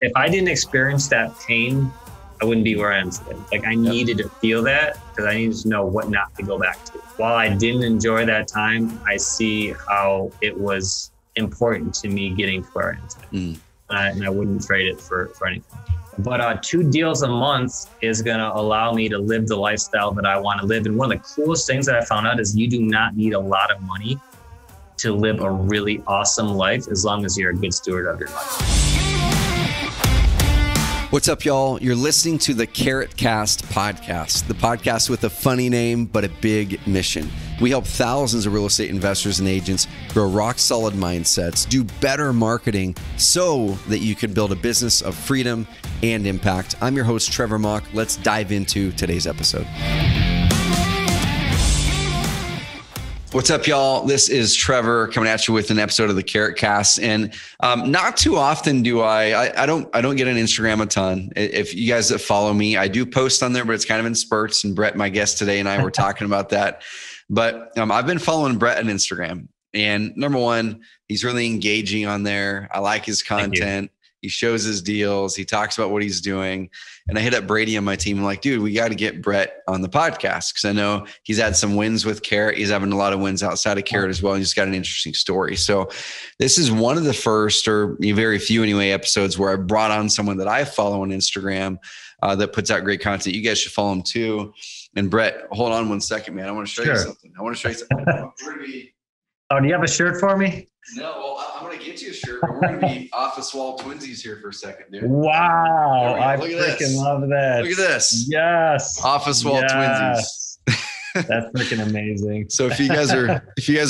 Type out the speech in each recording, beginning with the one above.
if I didn't experience that pain, I wouldn't be where I am today. Like I needed to feel that because I needed to know what not to go back to. While I didn't enjoy that time, I see how it was important to me getting to where I am today. And I wouldn't trade it for anything. But 2 deals a month is going to allow me to live the lifestyle that I want to live. And one of the coolest things that I found out is you do not need a lot of money to live a really awesome life as long as you're a good steward of your life. What's up, y'all? You're listening to the Carrot Cast podcast, the podcast with a funny name, but a big mission. We help thousands of real estate investors and agents grow rock solid mindsets, do better marketing so that you can build a business of freedom and impact. I'm your host, Trevor Mock. Let's dive into today's episode. What's up, y'all? This is Trevor coming at you with an episode of the Carrot Cast. And not too often do I don't get on Instagram a ton. If you guys that follow me, I do post on there, but it's kind of in spurts. And Brett, my guest today, and I were talking about that. But I've been following Brett on Instagram. And number one, he's really engaging on there. I like his content. He shows his deals. He talks about what he's doing. And I hit up Brady on my team. I'm like, dude, we got to get Brett on the podcast because I know he's had some wins with Carrot. He's having a lot of wins outside of Carrot as well. And he's got an interesting story. So this is one of the first, or very few anyway, episodes where I brought on someone that I follow on Instagram that puts out great content. You guys should follow him too. And Brett, hold on one second, man. I want to show you something. Oh, do you have a shirt for me? No, well, I'm going to get you a shirt, but we're going to be office wall twinsies here for a second, dude. Wow. I freaking love that. Look at this. Yes. Office wall twinsies. That's freaking amazing. So if you guys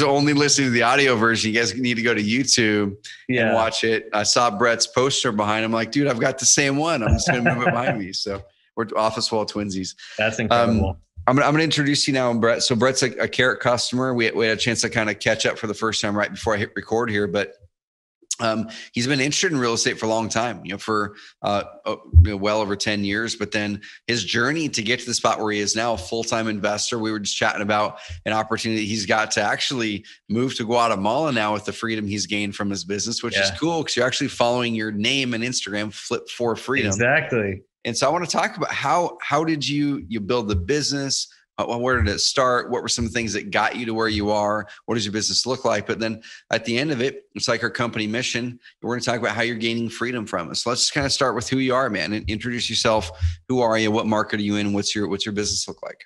are only listening to the audio version, you guys need to go to YouTube and watch it. I saw Brett's poster behind him. Like, dude, I've got the same one. I'm just going to move it behind me. So we're office wall twinsies. That's incredible. I'm going to introduce you now, Brett. So Brett's a Carrot customer. We had a chance to kind of catch up for the first time right before I hit record here, but he's been interested in real estate for a long time, for well over 10 years. But then his journey to get to the spot where he is now, a full-time investor. We were just chatting about an opportunity he's got to actually move to Guatemala now with the freedom he's gained from his business, which is cool because you're actually following your name and Instagram, Flip for Freedom. Exactly. And so I want to talk about how did you build the business? Where did it start? What were some things that got you to where you are? What does your business look like? But then at the end of it, it's like our company mission. We're going to talk about how you're gaining freedom from it. So let's just kind of start with who you are, man, and introduce yourself. Who are you? What market are you in? What's your business look like?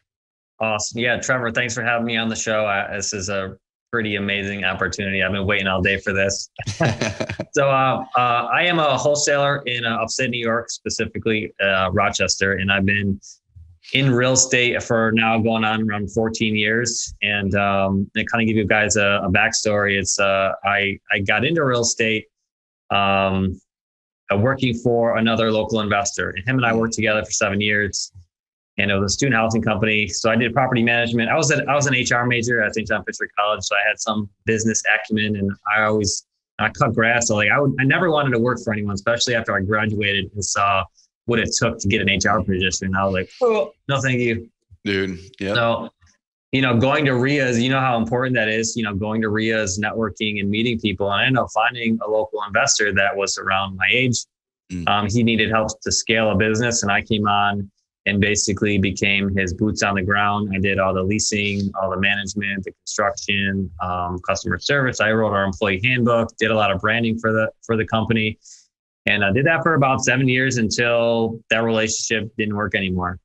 Awesome. Yeah, Trevor, thanks for having me on the show. This is a pretty amazing opportunity. I've been waiting all day for this. So I am a wholesaler in upstate New York, specifically Rochester, and I've been in real estate for now going on around 14 years. And to kind of give you guys a backstory, it's I got into real estate working for another local investor, and him and I worked together for 7 years. And it was a student housing company. So I did property management. I was an HR major at St. John Fisher College. So I had some business acumen, and I cut grass. So I never wanted to work for anyone, especially after I graduated and saw what it took to get an HR position. I was like, oh, no, thank you. Dude. Yeah. So, going to RIAs, you know how important that is, going to RIAs, networking and meeting people. And I ended up finding a local investor that was around my age. He needed help to scale a business, and I came on and basically became his boots on the ground. I did all the leasing, all the management, the construction, customer service. I wrote our employee handbook, did a lot of branding for the company. And I did that for about 7 years until that relationship didn't work anymore.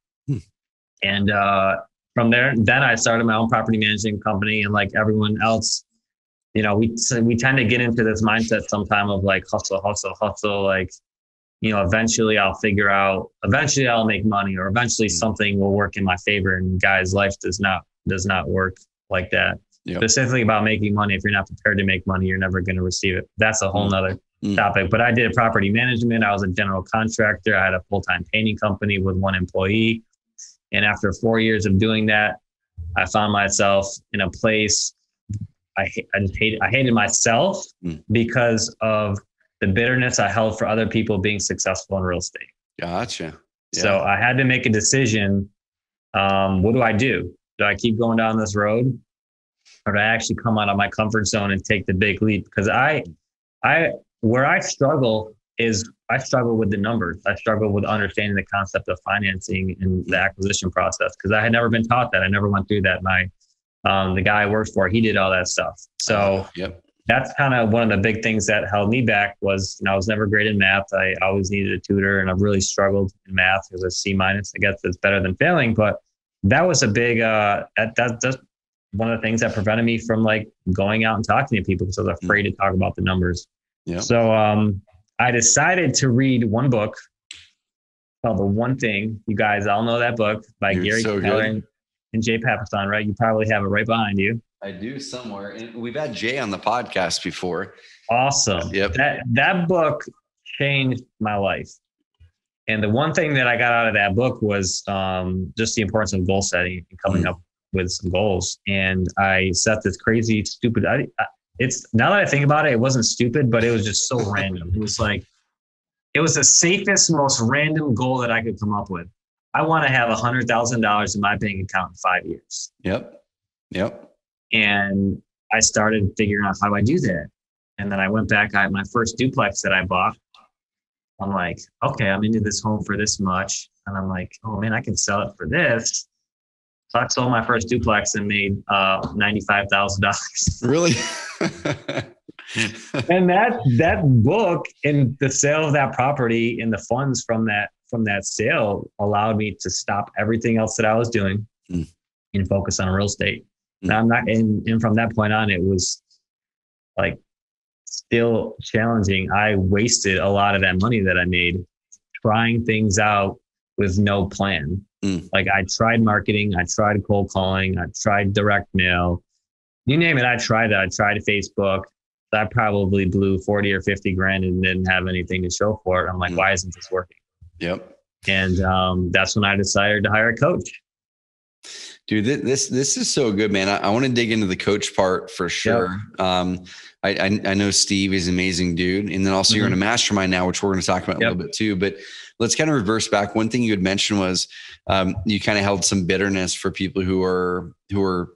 And from there, then I started my own property management company. And like everyone else, we tend to get into this mindset sometime of like hustle, like, eventually I'll make money, or eventually something will work in my favor. And guys, life does not work like that. Yep. Specifically about making money. If you're not prepared to make money, you're never going to receive it. That's a whole nother topic. But I did property management. I was a general contractor. I had a full-time painting company with 1 employee. And after 4 years of doing that, I found myself in a place I hated myself because of the bitterness I held for other people being successful in real estate. Gotcha. Yeah. So I had to make a decision. What do I do? Do I keep going down this road, or do I actually come out of my comfort zone and take the big leap? Because where I struggle is I struggle with the numbers. I struggle with understanding the concept of financing and the acquisition process because I had never been taught that. I never went through that. The guy I worked for, he did all that stuff. So that's kind of one of the big things that held me back was, I was never great in math. I always needed a tutor and I really struggled in math. It was a C-. I guess it's better than failing, but that was a big, that's one of the things that prevented me from like going out and talking to people because I was afraid to talk about the numbers. Yeah. So, I decided to read one book called The One Thing. You guys all know that book by Gary Keller and Jay Papasan, right? You probably have it right behind you. I do somewhere. And we've had Jay on the podcast before. Awesome. Yep. That book changed my life. And the one thing that I got out of that book was just the importance of goal setting and coming up with some goals. And I set this crazy, stupid, it's now that I think about it, it wasn't stupid, but it was just so random. It was like, it was the safest, most random goal that I could come up with. I want to have $100,000 in my bank account in 5 years. Yep. And I started figuring out how do I do that. And then I went back, I had my first duplex that I bought. I'm like, okay, I'm into this home for this much. And I'm like, oh man, I can sell it for this. So I sold my first duplex and made $95,000. Really? And that book and the sale of that property and the funds from that sale allowed me to stop everything else that I was doing and focus on real estate. And I'm not, and from that point on, it was like still challenging. I wasted a lot of that money that I made trying things out with no plan. Like I tried marketing, I tried cold calling, I tried direct mail, you name it. I tried it. I tried Facebook. I probably blew 40 or 50 grand and didn't have anything to show for it. I'm like, why isn't this working? Yep. And that's when I decided to hire a coach. Dude, this is so good, man. I want to dig into the coach part for sure. Yep. I know Steve is an amazing dude. And then also you're in a mastermind now, which we're going to talk about a little bit too. But let's kind of reverse back. One thing you had mentioned was you kind of held some bitterness for people who are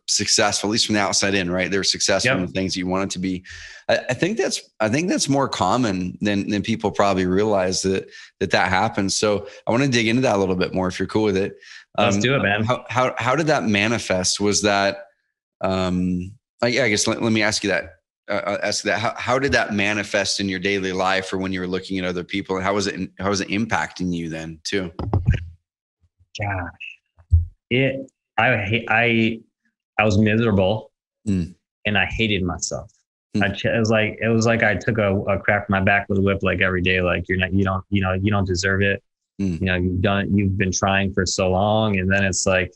successful, at least from the outside in, right? They're successful in the things you want it to be. I think that's more common than people probably realize that happens. So I want to dig into that a little bit more if you're cool with it. Let's do it, man. How did that manifest? Was that, I guess, let me ask you that. How did that manifest in your daily life or when you were looking at other people, and how was it impacting you then too? Gosh, I was miserable and I hated myself. It was like I took a crap in my back with a whip like every day. Like you don't deserve it. You've been trying for so long. And then it's like,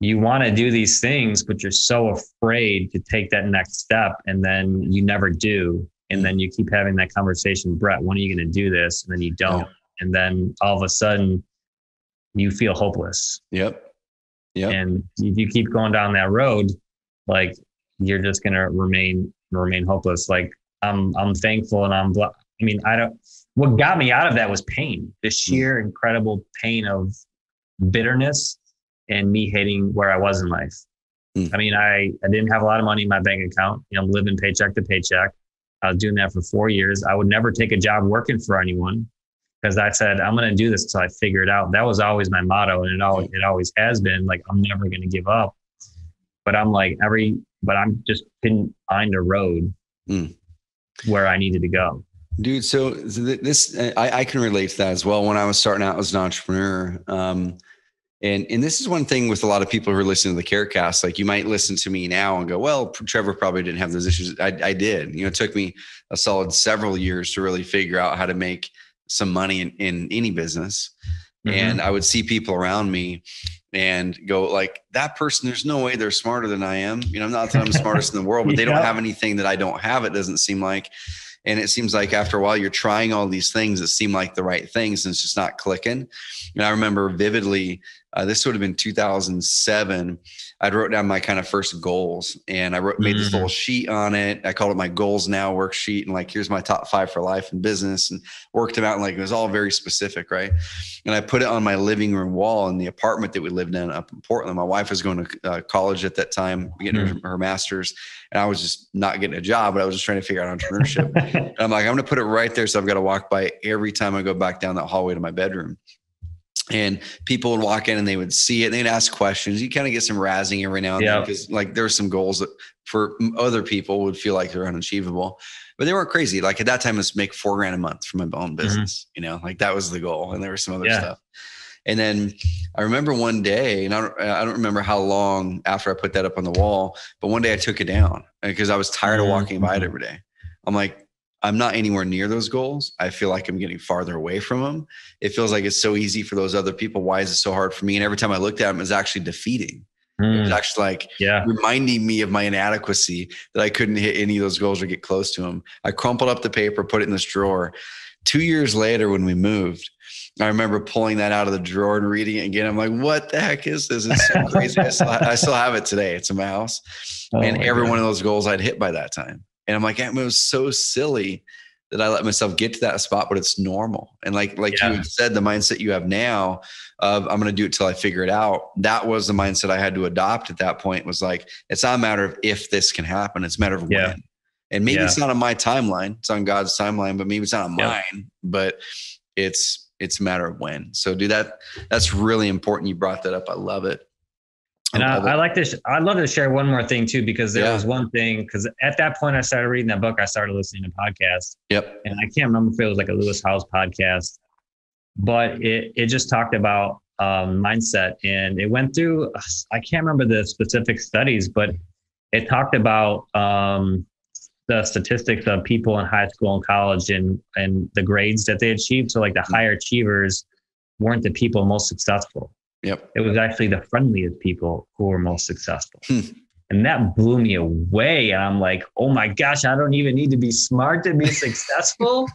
you want to do these things, but you're so afraid to take that next step. And then you never do. And then you keep having that conversation, Brett, when are you going to do this? And then you don't. And then all of a sudden you feel hopeless. Yep. And if you keep going down that road, like you're just going to remain hopeless. Like I'm thankful and what got me out of that was pain, the sheer incredible pain of bitterness and me hating where I was in life. I mean, I didn't have a lot of money in my bank account. I'm living paycheck to paycheck. I was doing that for 4 years. I would never take a job working for anyone because I said, I'm going to do this until I figure it out. That was always my motto. And it always has been like, I'm never going to give up. But I'm like but I'm just couldn't find a road where I needed to go. Dude, so this, I can relate to that as well. When I was starting out as an entrepreneur, and this is one thing with a lot of people who are listening to the CareCast, like you might listen to me now and go, well, Trevor probably didn't have those issues. I did. It took me a solid several years to really figure out how to make some money in any business. And I would see people around me and go like, that person, there's no way they're smarter than I am. Not that I'm the smartest in the world, but they don't have anything that I don't have. It doesn't seem like. And it seems like after a while, you're trying all these things that seem like the right things and it's just not clicking. And I remember vividly This would have been 2007. I wrote down my kind of first goals, and I made this little sheet on it. I called it my goals now worksheet. And like, here's my top 5 for life and business, and worked them out. And like, it was all very specific. Right. And I put it on my living room wall in the apartment that we lived in up in Portland. My wife was going to college at that time, getting her master's. And I was just not getting a job, but I was just trying to figure out entrepreneurship. And I'm like, I'm going to put it right there. So I've got to walk by every time I go back down that hallway to my bedroom. And people would walk in and they would see it and they'd ask questions. You kind of get some razzing every now and then, because like there were some goals that for other people would feel like they're unachievable, but they weren't crazy. Like at that time, it's make $4,000 a month from my own business, you know, like that was the goal. And there was some other stuff. And then I remember one day, and I don't remember how long after I put that up on the wall, but one day I took it down because I was tired of walking by it every day. I'm like, I'm not anywhere near those goals. I feel like I'm getting farther away from them. It feels like it's so easy for those other people. Why is it so hard for me? And every time I looked at them, it was actually defeating. It was actually like reminding me of my inadequacy, that I couldn't hit any of those goals or get close to them. I crumpled up the paper, put it in this drawer. 2 years later, when we moved, I remember pulling that out of the drawer and reading it again. I'm like, what the heck is this? It's so crazy. I still have it today. It's in my house. And every one of those goals I'd hit by that time. And I'm like, it was so silly that I let myself get to that spot, but it's normal. And like you had said, the mindset you have now of I'm going to do it till I figure it out. That was the mindset I had to adopt at that point. Was like, it's not a matter of if this can happen. It's a matter of when. And maybe it's not on my timeline. It's on God's timeline, but maybe it's not on mine, but it's a matter of when. So that's really important. You brought that up. I love it. And I like this. I'd love to share one more thing too, because there was one thing, because at that point I started reading that book, I started listening to podcasts. And I can't remember if it was like a Lewis Howes podcast, but it just talked about mindset, and it went through, I can't remember the specific studies, but it talked about the statistics of people in high school and college and the grades that they achieved. So like the higher achievers weren't the people most successful. It was actually the friendliest people who were most successful. And that blew me away. And I'm like, oh my gosh, I don't even need to be smart to be successful.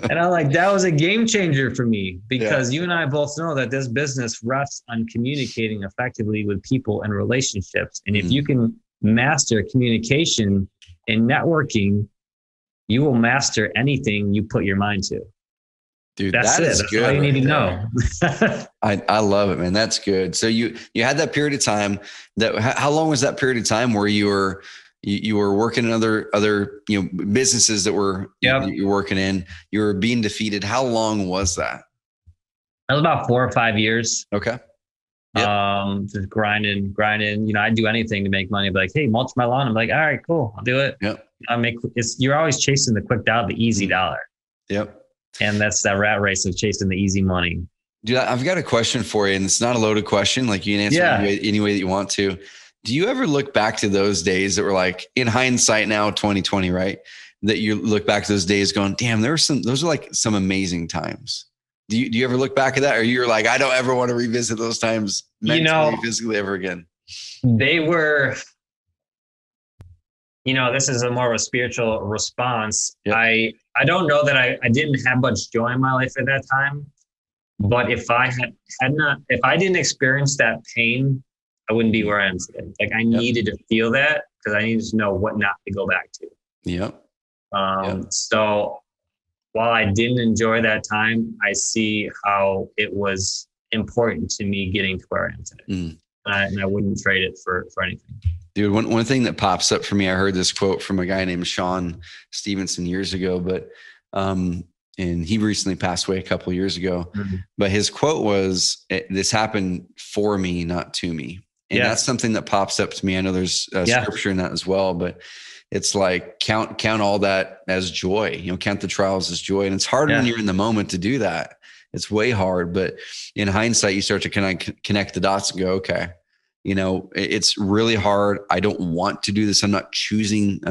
And I'm like, that was a game changer for me, because you and I both know that this business rests on communicating effectively with people and relationships. And if you can master communication and networking, you will master anything you put your mind to. Dude, that's good. That's all you need to know. I love it, man. That's good. So you had that period of time. How long was that period of time where you were working in other businesses that were you're working in? You were being defeated. How long was that? That was about 4 or 5 years. Okay. Just grinding. I'd do anything to make money. I'd be like, hey, mulch my lawn. I'm like, all right, cool, I'll do it. You're always chasing the quick dollar, the easy dollar. And that's that rat race of chasing the easy money. Dude, I've got a question for you, and it's not a loaded question. Like, you can answer any way that you want to. Do you ever look back to those days that were like, in hindsight now, 2020, right? That you look back to those days going, damn, those are like some amazing times. Do you ever look back at that? Or you're like, I don't ever want to revisit those times mentally, physically ever again? They were, this is a more of a spiritual response. I don't know that I didn't have much joy in my life at that time, but if I if I didn't experience that pain, I wouldn't be where I am today. Like I needed to feel that, because I needed to know what not to go back to. So while I didn't enjoy that time, I see how it was important to me getting to where I am today. And I wouldn't trade it for anything. Dude, one thing that pops up for me, I heard this quote from a guy named Sean Stevenson years ago, but and he recently passed away a couple of years ago. But his quote was, "This happened for me, not to me." And that's something that pops up to me. I know there's scripture in that as well, but it's like count all that as joy. Count the trials as joy, and it's hard when you're in the moment to do that. It's way hard, but in hindsight, you start to connect the dots and go, okay. It's really hard. I don't want to do this. I'm not choosing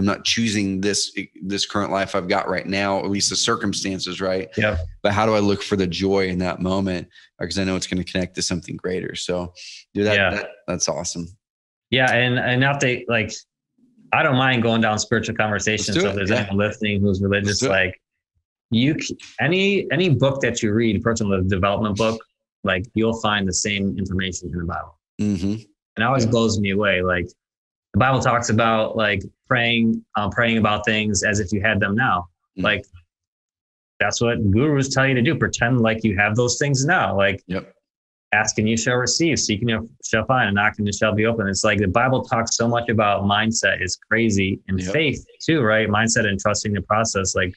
this current life I've got right now, at least the circumstances, right? But how do I look for the joy in that moment? Because I know it's going to connect to something greater. So that's awesome. And not they like, I don't mind going down spiritual conversations. So if there's anyone listening who's religious, like any book that you read, personal development book, like you'll find the same information in the Bible. Mm-hmm. And it always blows me away. Like the Bible talks about like praying about things as if you had them now. Mm-hmm. Like that's what gurus tell you to do. Pretend like you have those things now. Like ask and you shall receive, seek and you shall find, and knock and it shall be open. It's like the Bible talks so much about mindset is crazy, and faith too, right? Mindset and trusting the process. Like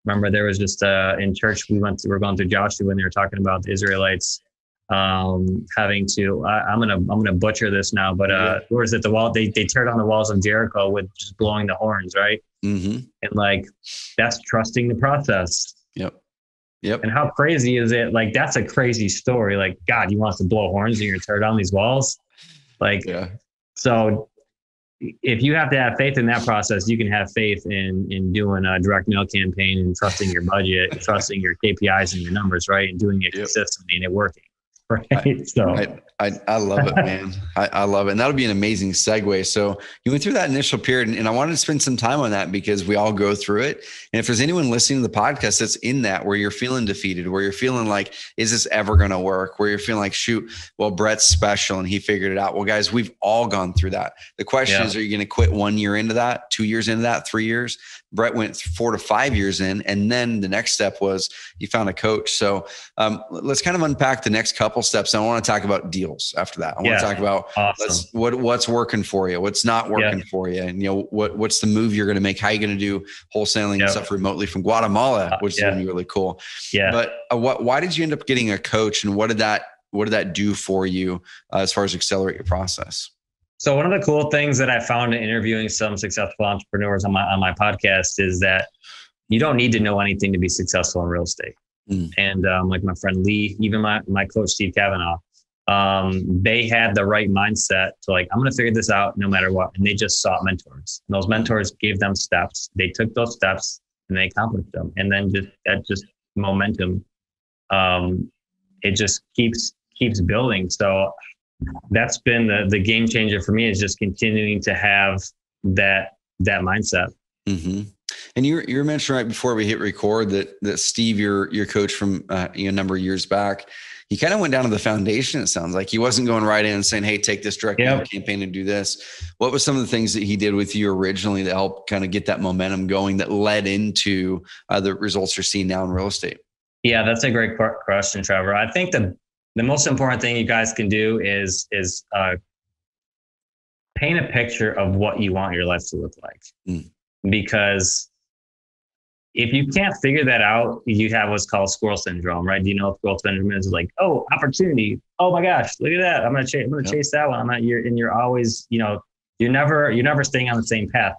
remember there was just in church we were going through Joshua when they were talking about the Israelites having to I'm gonna butcher this now, but where is it, the wall they tear down the walls of Jericho with just blowing the horns, right? Mm-hmm. And like that's trusting the process. Yep. And how crazy is it? Like that's a crazy story. Like God, you want us to blow horns and you're gonna tear down these walls? Like so if you have to have faith in that process, you can have faith in doing a direct mail campaign and trusting your budget, trusting your KPIs and your numbers, right? And doing it consistently and it working. Right. I love it, man. I love it. And that'll be an amazing segue. So you went through that initial period and I wanted to spend some time on that because we all go through it. And if there's anyone listening to the podcast that's in that, where you're feeling defeated, where you're feeling like, is this ever going to work? Where you're feeling like, shoot, well, Brett's special and he figured it out. Well, guys, we've all gone through that. The question is, are you going to quit 1 year into that, 2 years into that, 3 years? Brett went 4 to 5 years in. And then the next step was you found a coach. So let's kind of unpack the next couple steps. I want to talk about deals after that. I want to talk about what's working for you, what's not working for you. And, what's the move you're going to make? How are you going to do wholesaling and stuff remotely from Guatemala, which is going to be really cool. But why did you end up getting a coach and what did that do for you as far as accelerate your process? So one of the cool things that I found in interviewing some successful entrepreneurs on my podcast is that you don't need to know anything to be successful in real estate. And like my friend Lee, even my coach, Steve Kavanaugh, they had the right mindset to like, I'm going to figure this out no matter what. And they just sought mentors. And those mentors gave them steps. They took those steps and they accomplished them. And then just momentum, it just keeps building. So that's been the game changer for me, is just continuing to have that mindset. Mm-hmm. And you were mentioning right before we hit record that Steve, your coach from a number of years back, he kind of went down to the foundation. It sounds like he wasn't going right in and saying, "Hey, take this direct mail campaign and do this." What was some of the things that he did with you originally to help kind of get that momentum going that led into the results you're seeing now in real estate? Yeah, that's a great question, Trevor. I think the most important thing you guys can do is paint a picture of what you want your life to look like. Because if you can't figure that out, you have what's called Squirrel Syndrome, right? Do you know what Squirrel Syndrome is? Like, oh, opportunity. Oh my gosh, look at that. I'm gonna chase that one. You're always, you're never staying on the same path.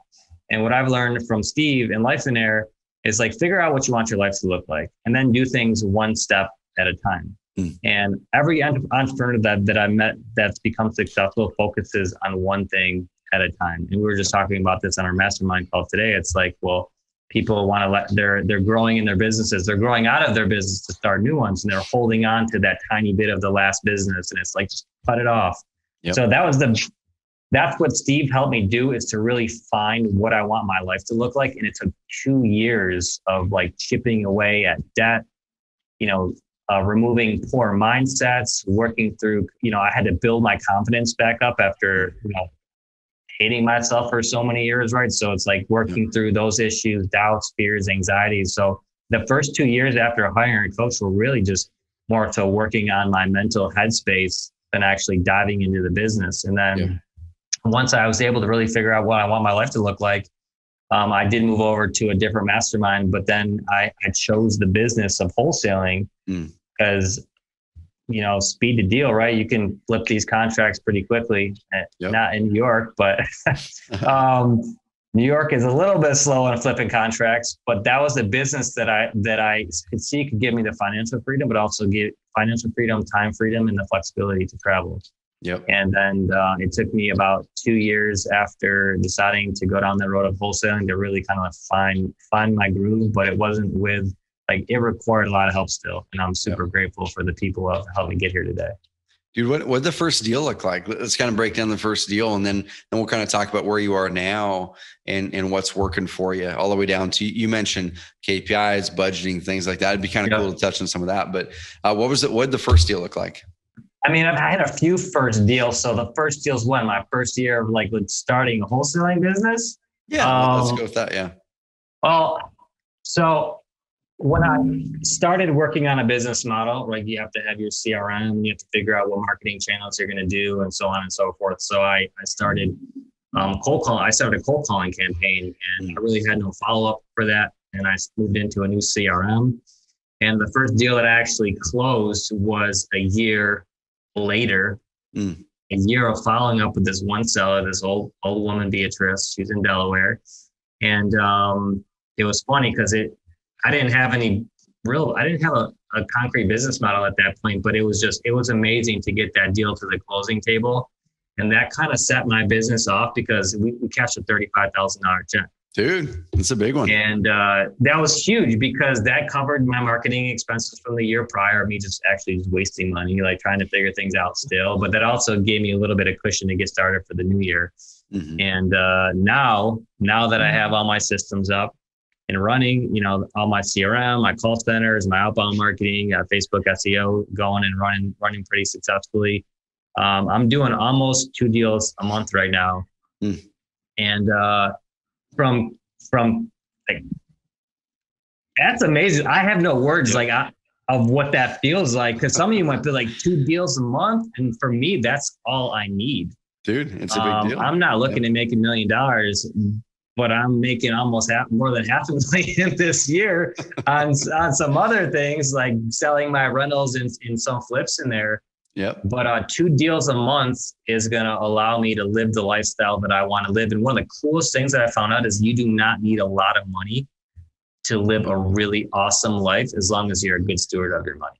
And what I've learned from Steve in Life in Air is like, figure out what you want your life to look like, and then do things one step at a time. And every entrepreneur that I met that's become successful focuses on one thing at a time. And we were just talking about this on our mastermind call today. It's like, well, people want to they're growing in their businesses. They're growing out of their business to start new ones. And they're holding on to that tiny bit of the last business. And it's like, just cut it off. So that's what Steve helped me do, is to really find what I want my life to look like. And it took 2 years of like chipping away at debt, removing poor mindsets, working through, I had to build my confidence back up after, hating myself for so many years, right? So it's like working through those issues, doubts, fears, anxieties. So the first 2 years after hiring a coach were really just more so working on my mental headspace than actually diving into the business. And then once I was able to really figure out what I want my life to look like, I did move over to a different mastermind, but then I chose the business of wholesaling because speed to deal, right? You can flip these contracts pretty quickly. Not in New York, but New York is a little bit slow on flipping contracts. But that was the business that I could see could give me the financial freedom, but also give financial freedom, time freedom, and the flexibility to travel. And then it took me about 2 years after deciding to go down the road of wholesaling to really kind of find my groove. But it wasn't it required a lot of help still. And I'm super grateful for the people who helped me get here today. Dude, what the first deal look like? Let's kind of break down the first deal, and then we'll kind of talk about where you are now and what's working for you, all the way down to, you mentioned KPIs, budgeting, things like that. It'd be kind of cool to touch on some of that. But what did the first deal look like? I mean, I've had a few first deals. So the first deal's when my first year of like starting a wholesaling business. Yeah, let's go with that. Yeah. Well, so when I started working on a business model, like you have to have your CRM, you have to figure out what marketing channels you're going to do, and so on and so forth. So I started cold calling. I started a cold calling campaign, and I really had no follow up for that. And I moved into a new CRM. And the first deal that I actually closed was a year later. A year of following up with this one seller, this old woman, Beatrice. She's in Delaware, and it was funny because I didn't have a concrete business model at that point, but it was amazing to get that deal to the closing table. And that kind of set my business off because we cashed a $35,000 check. Dude, that's a big one. And that was huge because that covered my marketing expenses from the year prior, me just wasting money, like trying to figure things out still. But that also gave me a little bit of cushion to get started for the new year. And now that I have all my systems up and running, all my CRM, my call centers, my outbound marketing, Facebook SEO going and running pretty successfully. I'm doing almost 2 deals a month right now. And from like, that's amazing. I have no words of what that feels like. Cause some of you might be like 2 deals a month. And for me, that's all I need. Dude, it's a big deal. I'm not looking to make $1 million, but I'm making almost more than $500,000 this year on some other things, like selling my rentals and some flips in there. Yep. But 2 deals a month is going to allow me to live the lifestyle that I want to live. And one of the coolest things that I found out is you do not need a lot of money to live a really awesome life as long as you're a good steward of your money.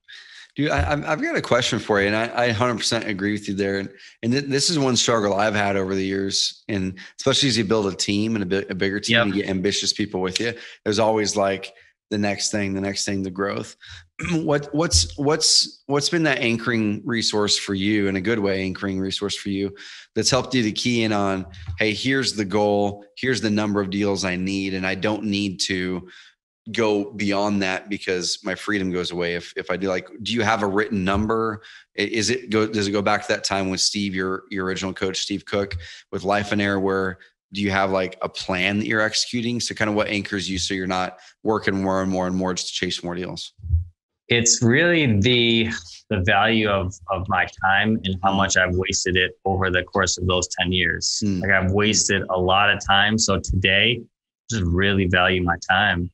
Dude, I've got a question for you, and I 100% agree with you there. And this is one struggle I've had over the years, and especially as you build a team and a bigger team, you get ambitious people with you. There's always like the next thing, the growth. What's been that anchoring resource for you, in a good way, anchoring resource for you that's helped you to key in on, hey, here's the goal, here's the number of deals I need, and I don't need to go beyond that because my freedom goes away if I do. Like, do you have a written number? Does it go back to that time with Steve, your original coach, Steve Cook, with Life and Air, where do you have like a plan that you're executing? So kind of what anchors you so you're not working more and more just to chase more deals? It's really the value of my time and how much I've wasted it over the course of those 10 years. Like, I've wasted a lot of time. So today, just really value my time.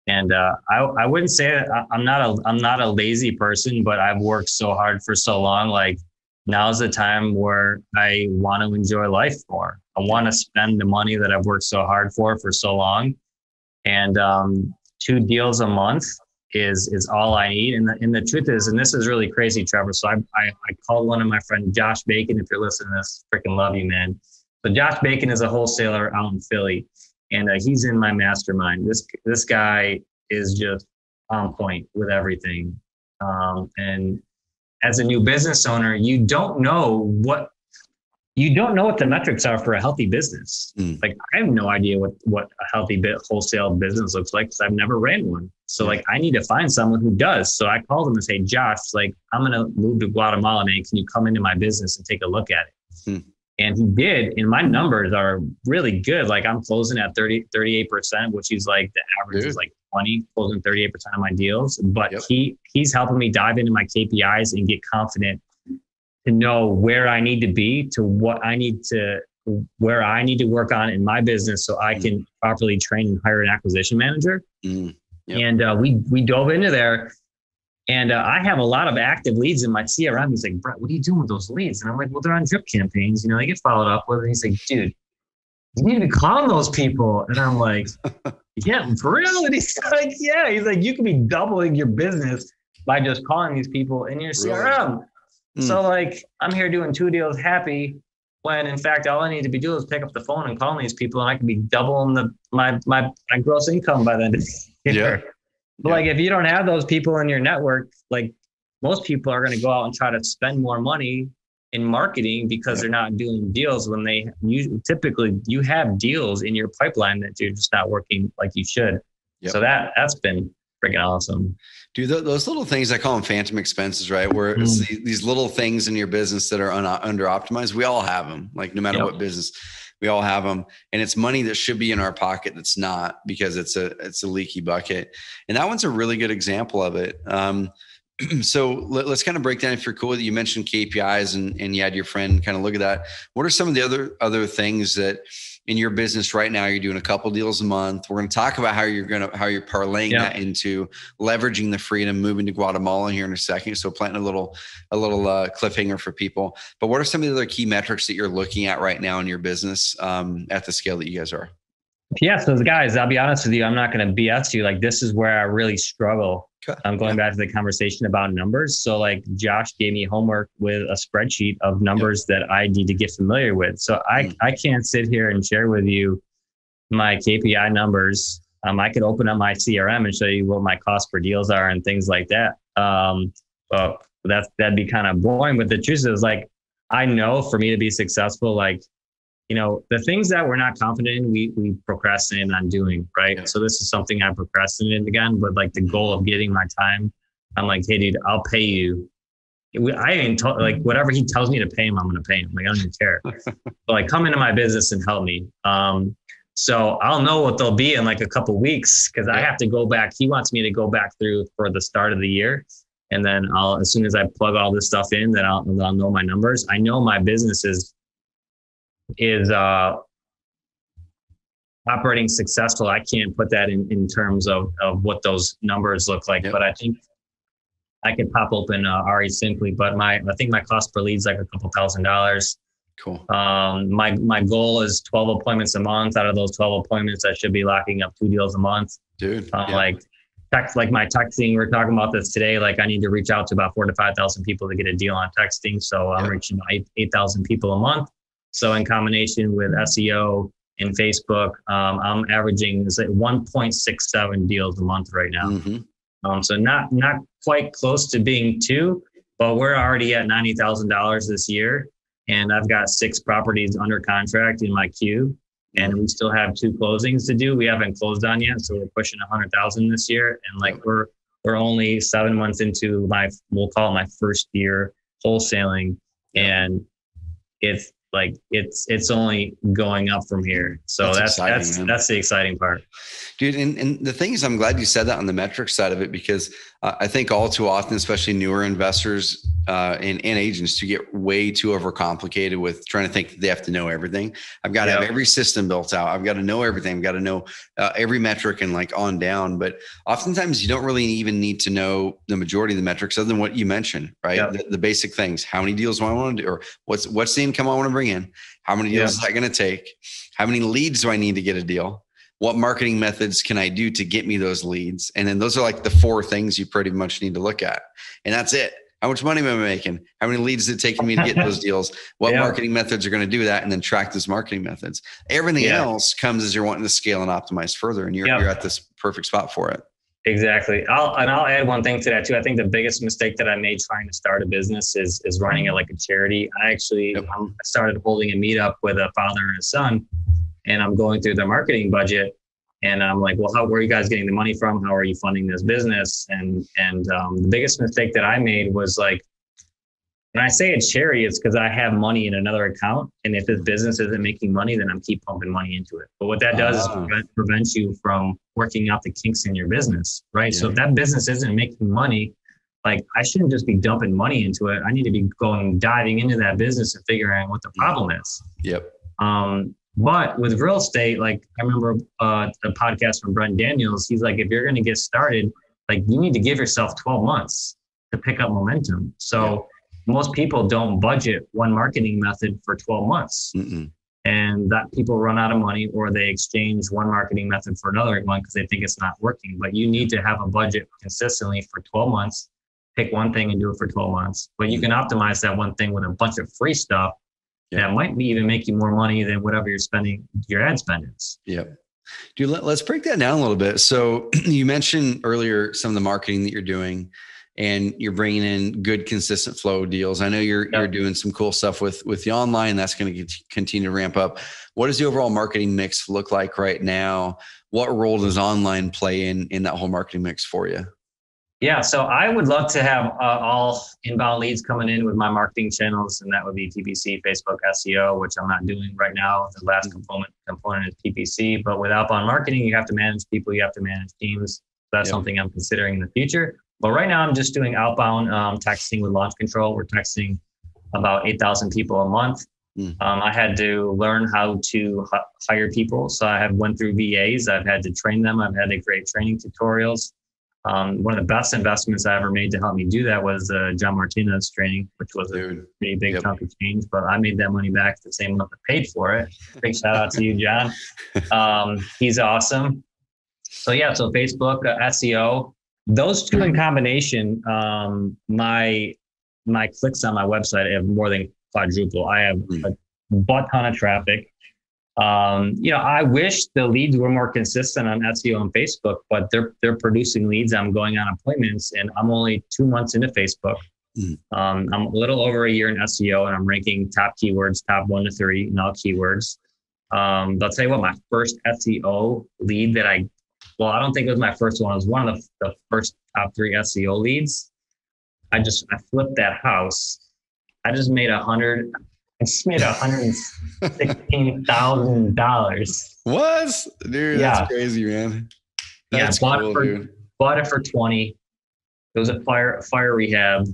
And I wouldn't say that I'm not a lazy person, but I've worked so hard for so long. Like, now's the time where I want to enjoy life more. I want to spend the money that I've worked so hard for so long. And 2 deals a month is all I need. And the truth is, and this is really crazy, Trevor. So I called one of my friends, Josh Bacon. If you're listening to this, freaking love you, man. So Josh Bacon is a wholesaler out in Philly. And he's in my mastermind. This guy is just on point with everything. And as a new business owner, you don't know what the metrics are for a healthy business. Like, I have no idea what a healthy wholesale business looks like because I've never ran one. So like, I need to find someone who does. So I called him and say, Josh, like, I'm going to move to Guatemala, man. Can you come into my business and take a look at it? And he did. And my numbers are really good. Like, I'm closing at 38%, which is like the average is like 20, closing 38% of my deals. But he's helping me dive into my KPIs and get confident to know where I need to be, to where I need to work on in my business so I can properly train and hire an acquisition manager. And we dove into there. And I have a lot of active leads in my CRM. He's like, Brett, what are you doing with those leads? And I'm like, well, they're on drip campaigns. They get followed up with. And he's like, dude, you need to be calling those people. And I'm like, yeah, for real? And he's like, yeah. He's like, you could be doubling your business by just calling these people in your CRM. So like, I'm here doing 2 deals happy when in fact, all I need to be doing is pick up the phone and calling these people, and I could be doubling my gross income by then. But like, if you don't have those people in your network, like, most people are going to go out and try to spend more money in marketing because they're not doing deals when typically you have deals in your pipeline that you're just not working like you should. Yep. So that's been freaking awesome. Dude, those little things, I call them phantom expenses, right? Where it's these little things in your business that are under optimized. We all have them, like no matter what business, we all have them. And it's money that should be in our pocket that's not, because it's a leaky bucket. And that one's a really good example of it. So let's kind of break down, if you're cool with it. You mentioned KPIs and you had your friend kind of look at that. What are some of the other things that in your business right now, you're doing a couple deals a month? We're going to talk about how you're parlaying that into leveraging the freedom, moving to Guatemala here in a second. So planting a little cliffhanger for people. But what are some of the other key metrics that you're looking at right now in your business at the scale that you guys are? Yeah. So guys, I'll be honest with you. I'm not going to BS you. Like, this is where I really struggle. I'm going back to the conversation about numbers. So like Josh gave me homework with a spreadsheet of numbers that I need to get familiar with. So I can't sit here and share with you my KPI numbers. I could open up my CRM and show you what my cost per deals are and things like that. But that'd be kind of boring. But the truth is, like, I know for me to be successful, like, you know, the things that we're not confident in, we procrastinate on doing, right? Yeah. So this is something I procrastinated again, but like the goal of getting my time, I'm like, hey, dude, I'll pay you. I ain't like whatever he tells me to pay him, I'm going to pay him. Like, I don't even care. But like, come into my business and help me. So I'll know what they'll be in like a couple of weeks, because I have to go back. He wants me to go back through for the start of the year. And then as soon as I plug all this stuff in, then I'll know my numbers. I know my business is operating successful. I can't put that in terms of what those numbers look like, but I think I could pop open RE Simply, but I think my cost per lead is like a couple $1,000s. Cool. My goal is 12 appointments a month. Out of those 12 appointments, I should be locking up 2 deals a month. Dude. Like my texting, we're talking about this today. Like, I need to reach out to about 4,000 to 5,000 people to get a deal on texting. So I'm reaching 8,000 people a month. So in combination with SEO and Facebook, I'm averaging 1.67 deals a month right now. So not quite close to being 2, but we're already at $90,000 this year. And I've got 6 properties under contract in my queue, and we still have 2 closings to do. We haven't closed on yet. So we're pushing 100,000 this year. And like, we're only 7 months into we'll call it my first year wholesaling. And it's only going up from here. So that's the exciting part. Dude. And the thing is, I'm glad you said that on the metrics side of it, because I think all too often, especially newer investors and agents, to get way too overcomplicated with trying to think that they have to know everything. I've got to have every system built out. I've got to know everything. I've got to know every metric and like on down. But oftentimes you don't really even need to know the majority of the metrics other than what you mentioned, right? Yep. The basic things. How many deals do I want to do? Or what's the income I want to bring in? How many deals is that going to take? How many leads do I need to get a deal? What marketing methods can I do to get me those leads? And then those are like the 4 things you pretty much need to look at. And that's it. How much money am I making? How many leads is it taking me to get those deals? What marketing methods are going to do that? And then track those marketing methods. Everything else comes as you're wanting to scale and optimize further. And you're at this perfect spot for it. Exactly. I'll add one thing to that too. I think the biggest mistake that I made trying to start a business is running it like a charity. I actually started holding a meetup with a father and a son, and I'm going through their marketing budget. And I'm like, well, where are you guys getting the money from? How are you funding this business? And the biggest mistake that I made was like, when I say it's charity, it's because I have money in another account. And if this business isn't making money, then I'm keep pumping money into it. But what that does is prevent you from working out the kinks in your business, right? Yeah. So if that business isn't making money, like, I shouldn't just be dumping money into it. I need to be diving into that business and figuring out what the problem is. Yep. But with real estate, like, I remember a podcast from Brent Daniels. He's like, if you're going to get started, like, you need to give yourself 12 months to pick up momentum. So most people don't budget one marketing method for 12 months. And that people run out of money, or they exchange one marketing method for another one because they think it's not working. But you need to have a budget consistently for 12 months, pick one thing and do it for 12 months. But you can optimize that one thing with a bunch of free stuff that might be even make you more money than whatever you're spending, your ad spend is. Yep. Dude, let's break that down a little bit. So you mentioned earlier some of the marketing that you're doing. and you're bringing in good, consistent flow deals. I know you're doing some cool stuff with the online. That's going to continue to ramp up. What does the overall marketing mix look like right now? What role does online play in that whole marketing mix for you? Yeah, so I would love to have all inbound leads coming in with my marketing channels, and that would be PPC, Facebook, SEO, which I'm not doing right now. The last component is PPC, but with outbound marketing, you have to manage people, you have to manage teams. That's something I'm considering in the future. But right now, I'm just doing outbound texting with launch control. We're texting about 8,000 people a month. I had to learn how to hire people, so I have went through VAs. I've had to train them. I've had to create training tutorials. One of the best investments I ever made to help me do that was John Martinez training, which was a pretty big chunk of change, but I made that money back the same month I paid for it. Big shout out to you, John. He's awesome. So Facebook, SEO, those two in combination, my clicks on my website have more than quadruple. I have a butt ton of traffic. I wish the leads were more consistent on SEO and Facebook, but they're producing leads. I'm going on appointments, and I'm only 2 months into Facebook. I'm a little over a year in SEO, and I'm ranking top keywords, top 1 to 3 in all keywords. I'll tell you what, my first SEO lead I don't think it was my first one. It was one of the first top 3 SEO leads. I flipped that house. I just made $116,000. What? Dude, that's crazy, man. That's cool, dude. Bought it for 20. It was a fire rehab.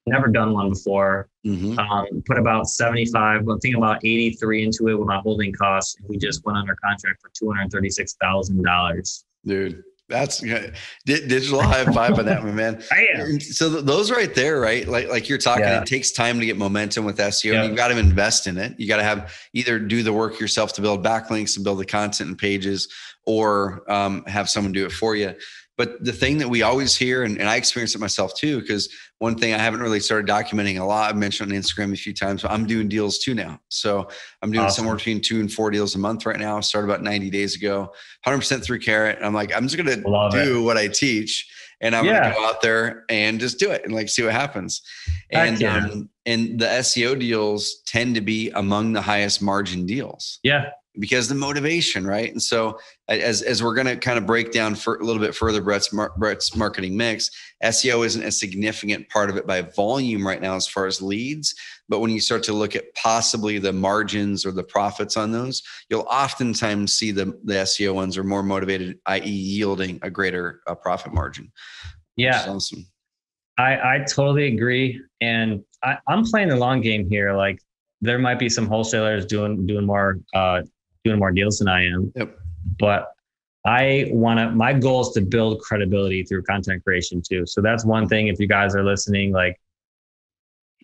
Never done one before. Put about 75, I'm thinking about 83 into it with my holding costs. And we just went under contract for $236,000. Dude, that's digital high five on that one, man. So those right there, right? Like you're talking, it takes time to get momentum with SEO. And you've got to invest in it. You got to have either do the work yourself to build backlinks and build the content and pages, or have someone do it for you. But the thing that we always hear, and I experience it myself too, because one thing I haven't really started documenting a lot, I've mentioned on Instagram a few times, but I'm doing deals too now. So I'm doing somewhere between 2 and 4 deals a month right now. I started about 90 days ago, 100% through Carrot. And I'm like, I'm just going to do what I teach, and I'm going to go out there and just do it and like see what happens. And the SEO deals tend to be among the highest margin deals. Yeah. Because the motivation, right? And so as we're going to kind of break down for a little bit further Brett's marketing mix, SEO isn't a significant part of it by volume right now as far as leads. But when you start to look at possibly the margins or the profits on those, you'll oftentimes see the SEO ones are more motivated, i.e. yielding a greater profit margin. Yeah. Awesome. I totally agree. And I'm playing the long game here. Like there might be some wholesalers doing more deals than I am. Yep. But my goal is to build credibility through content creation too. So that's one thing. If you guys are listening, like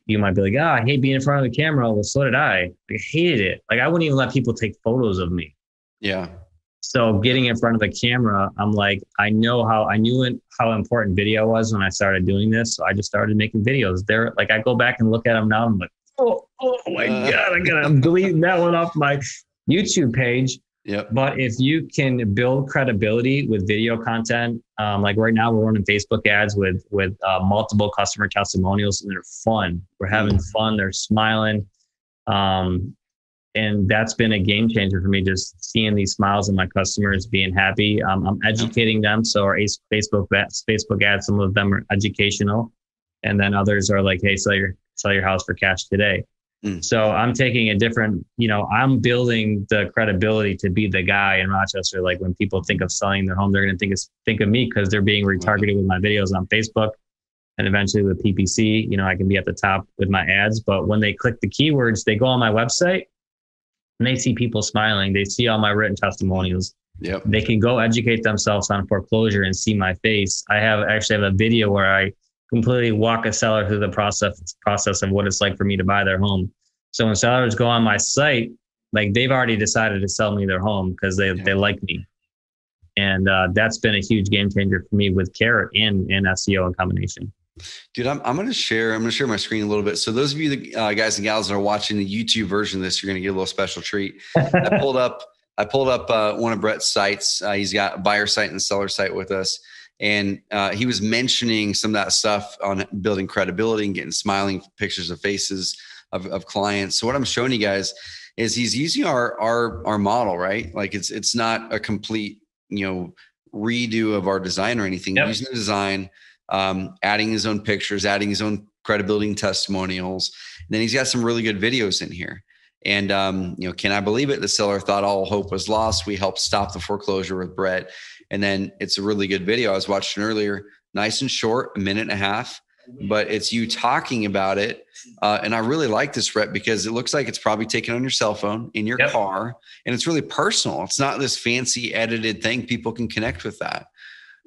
you might be like, I hate being in front of the camera. Well, so did I. I hated it. Like I wouldn't even let people take photos of me. Yeah. So getting in front of the camera, I'm like, I knew how important video was when I started doing this. So I just started making videos. I go back and look at them now. I'm like, oh my God, I'm deleting that one off my YouTube page. Yep. But if you can build credibility with video content, like right now we're running Facebook ads with multiple customer testimonials, and they're fun. We're having fun. They're smiling. And that's been a game changer for me, just seeing these smiles and my customers being happy. I'm educating them. So our Facebook ads, some of them are educational, and then others are like, hey, sell your house for cash today. So I'm taking a different, I'm building the credibility to be the guy in Rochester. Like when people think of selling their home, they're going to think of me because they're being retargeted with my videos on Facebook, and eventually with PPC, I can be at the top with my ads. But when they click the keywords, they go on my website and they see people smiling. They see all my written testimonials. Yep. They can go educate themselves on foreclosure and see my face. I actually have a video where I completely walk a seller through the process of what it's like for me to buy their home. So when sellers go on my site, like they've already decided to sell me their home because they like me. And that's been a huge game changer for me with Carrot and SEO in combination. Dude, I'm going to share my screen a little bit. So those of you, the guys and gals that are watching the YouTube version of this, you're going to get a little special treat. I pulled up one of Brett's sites. He's got a buyer site and seller site with us. And he was mentioning some of that stuff on building credibility and getting smiling pictures of faces of clients. So what I'm showing you guys is he's using our model, right? Like it's not a complete, redo of our design or anything. Yep. Using the design, adding his own pictures, adding his own credibility and testimonials. And then he's got some really good videos in here. And, can I believe it? The seller thought all hope was lost. We helped stop the foreclosure with Brett. And then it's a really good video I was watching earlier, nice and short, 1.5 minutes, but it's you talking about it. And I really like this, Brett, because it looks like it's probably taken on your cell phone in your car, and it's really personal. It's not this fancy edited thing. People can connect with that.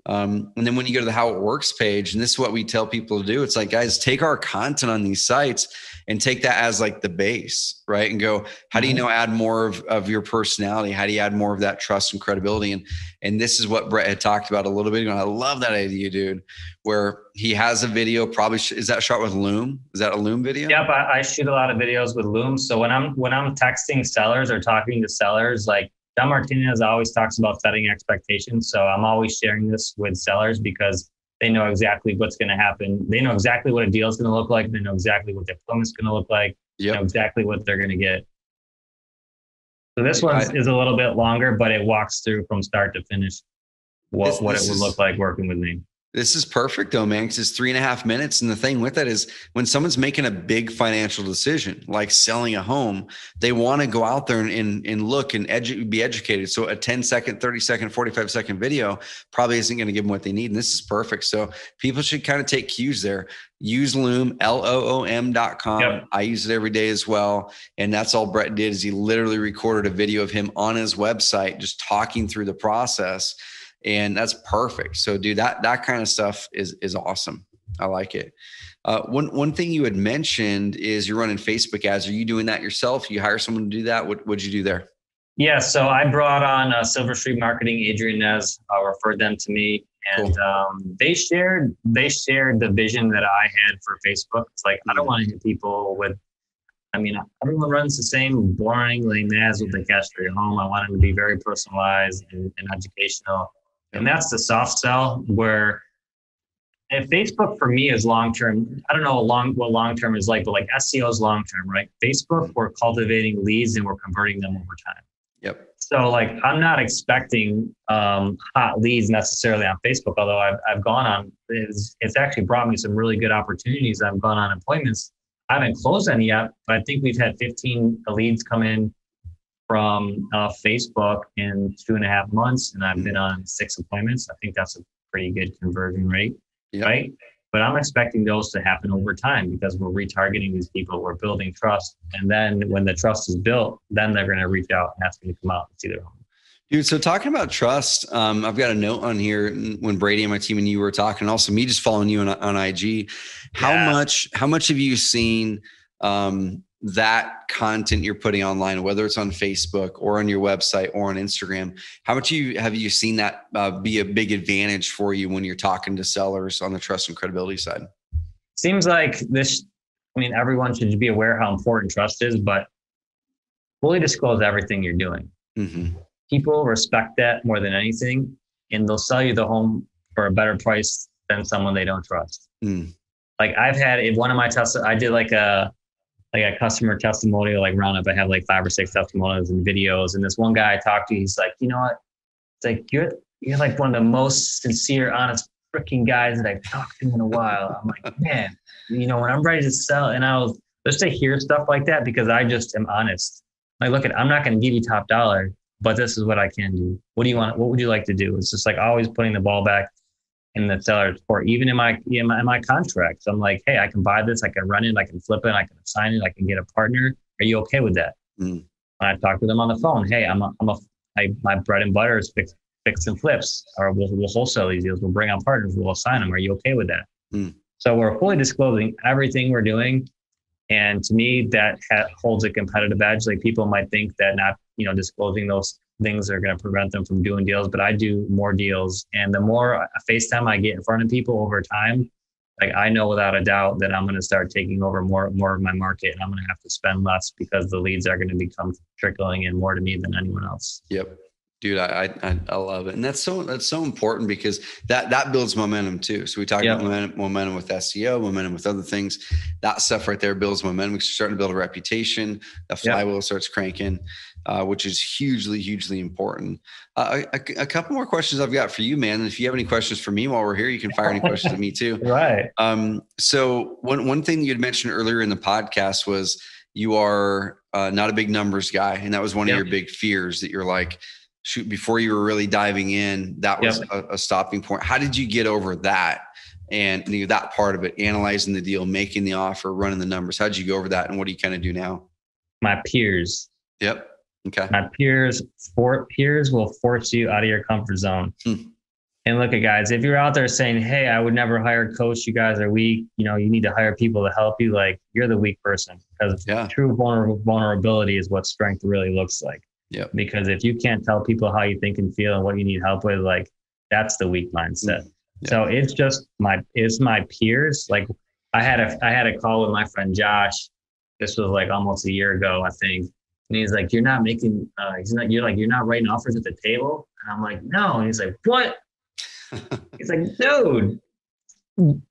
And then when you go to the How It Works page, and this is what we tell people to do, it's like, guys, take our content on these sites and take that as like the base, right? And go, how do you add more of your personality? How do you add more of that trust and credibility? And this is what Brett had talked about a little bit ago. And I love that idea, dude, where he has a video, probably, is that shot with Loom? Is that a Loom video? Yep. I shoot a lot of videos with Loom. So when I'm texting sellers or talking to sellers, like John Martinez always talks about setting expectations. So I'm always sharing this with sellers because they know exactly what's going to happen. They know exactly what a deal is going to look like. They know exactly what their appointment's going to look like. They know exactly what they're going to get. So this one is a little bit longer, but it walks through from start to finish what it would look like working with me. This is perfect though, man, because it's 3.5 minutes. And the thing with that is when someone's making a big financial decision, like selling a home, they want to go out there and look and be educated. So a 10-second, 30-second, 45-second video probably isn't going to give them what they need. And this is perfect. So people should kind of take cues there. Use Loom, LOOM.com. Yep. I use it every day as well. And that's all Brett did is he literally recorded a video of him on his website, just talking through the process. And that's perfect. So dude, that kind of stuff is awesome. I like it. One thing you had mentioned is you're running Facebook ads. Are you doing that yourself? You hire someone to do that? What'd you do there? Yeah. So I brought on Silver Street Marketing, Adrian Nez, referred them to me. And they shared the vision that I had for Facebook. It's like, I don't want to hit people with, everyone runs the same boring lame ads with the cash for your home. I want them to be very personalized and educational. And that's the soft sell where if Facebook for me is long-term, I don't know what long-term is like, but like SEO is long-term, right? Facebook, we're cultivating leads and we're converting them over time. Yep. So like, I'm not expecting hot leads necessarily on Facebook, although I've gone on, it's actually brought me some really good opportunities. I've gone on appointments. I haven't closed any yet, but I think we've had 15 leads come in from Facebook in 2.5 months, and I've been on 6 appointments. I think that's a pretty good conversion rate, right? But I'm expecting those to happen over time because we're retargeting these people, we're building trust, and then when the trust is built, then they're going to reach out and ask me to come out and see their home. Dude, so talking about trust, I've got a note on here when Brady and my team and you were talking, also me just following you on IG. How much have you seen that content you're putting online, whether it's on Facebook or on your website or on Instagram? How much have you seen that be a big advantage for you when you're talking to sellers on the trust and credibility side? Seems like everyone should be aware how important trust is, but fully disclose everything you're doing. Mm-hmm. People respect that more than anything, and they'll sell you the home for a better price than someone they don't trust. Like I've had one of my tests, I did like a customer testimonial, like roundup. I have like 5 or 6 testimonials and videos. And this one guy I talked to, he's like, you know what? It's like, you're like one of the most sincere, honest freaking guys that I've talked to in a while. I'm like, man, when I'm ready to sell, and I was just to hear stuff like that because I just am honest. Like, look, I'm not going to give you top dollar, but this is what I can do. What do you want? What would you like to do? It's just like always putting the ball back in the seller's court, even in my contracts. I'm like, hey, I can buy this, I can run it, I can flip it, I can assign it, I can get a partner. Are you okay with that? And I talk to them on the phone. Hey, my bread and butter is fix and flips, or we'll wholesale these deals. We'll bring on partners. We'll assign them. Are you okay with that? So we're fully disclosing everything we're doing. And to me, that holds a competitive edge. Like people might think that not, disclosing those things are going to prevent them from doing deals, but I do more deals. And the more FaceTime I get in front of people over time, like I know without a doubt that I'm going to start taking over more of my market, and I'm going to have to spend less because the leads are going to become trickling in more to me than anyone else. Yep. Dude, I love it. And that's so important because that builds momentum too. So we talked about momentum with SEO, momentum with other things. That stuff right there builds momentum. We're starting to build a reputation. The flywheel starts cranking, which is hugely, hugely important. A couple more questions I've got for you, man. And if you have any questions for me while we're here, you can fire any questions at me too. Right. So one thing you'd mentioned earlier in the podcast was you are not a big numbers guy. And that was one of your big fears, that you're like, shoot, before you were really diving in, that was a stopping point. How did you get over that? And that part of it, analyzing the deal, making the offer, running the numbers. How did you go over that? And what do you kind of do now? My peers. Yep. Okay. My peers will force you out of your comfort zone. And look at guys, if you're out there saying, hey, I would never hire a coach, you guys are weak, you need to hire people to help you, like, you're the weak person, because true vulnerability is what strength really looks like. Yep. Because if you can't tell people how you think and feel and what you need help with, like, that's the weak mindset. So it's just my peers. Like, I had a call with my friend Josh. This was like almost a year ago, I think. And he's like, you're not making, you're not writing offers at the table. And I'm like, no. And he's like, what? He's like, dude,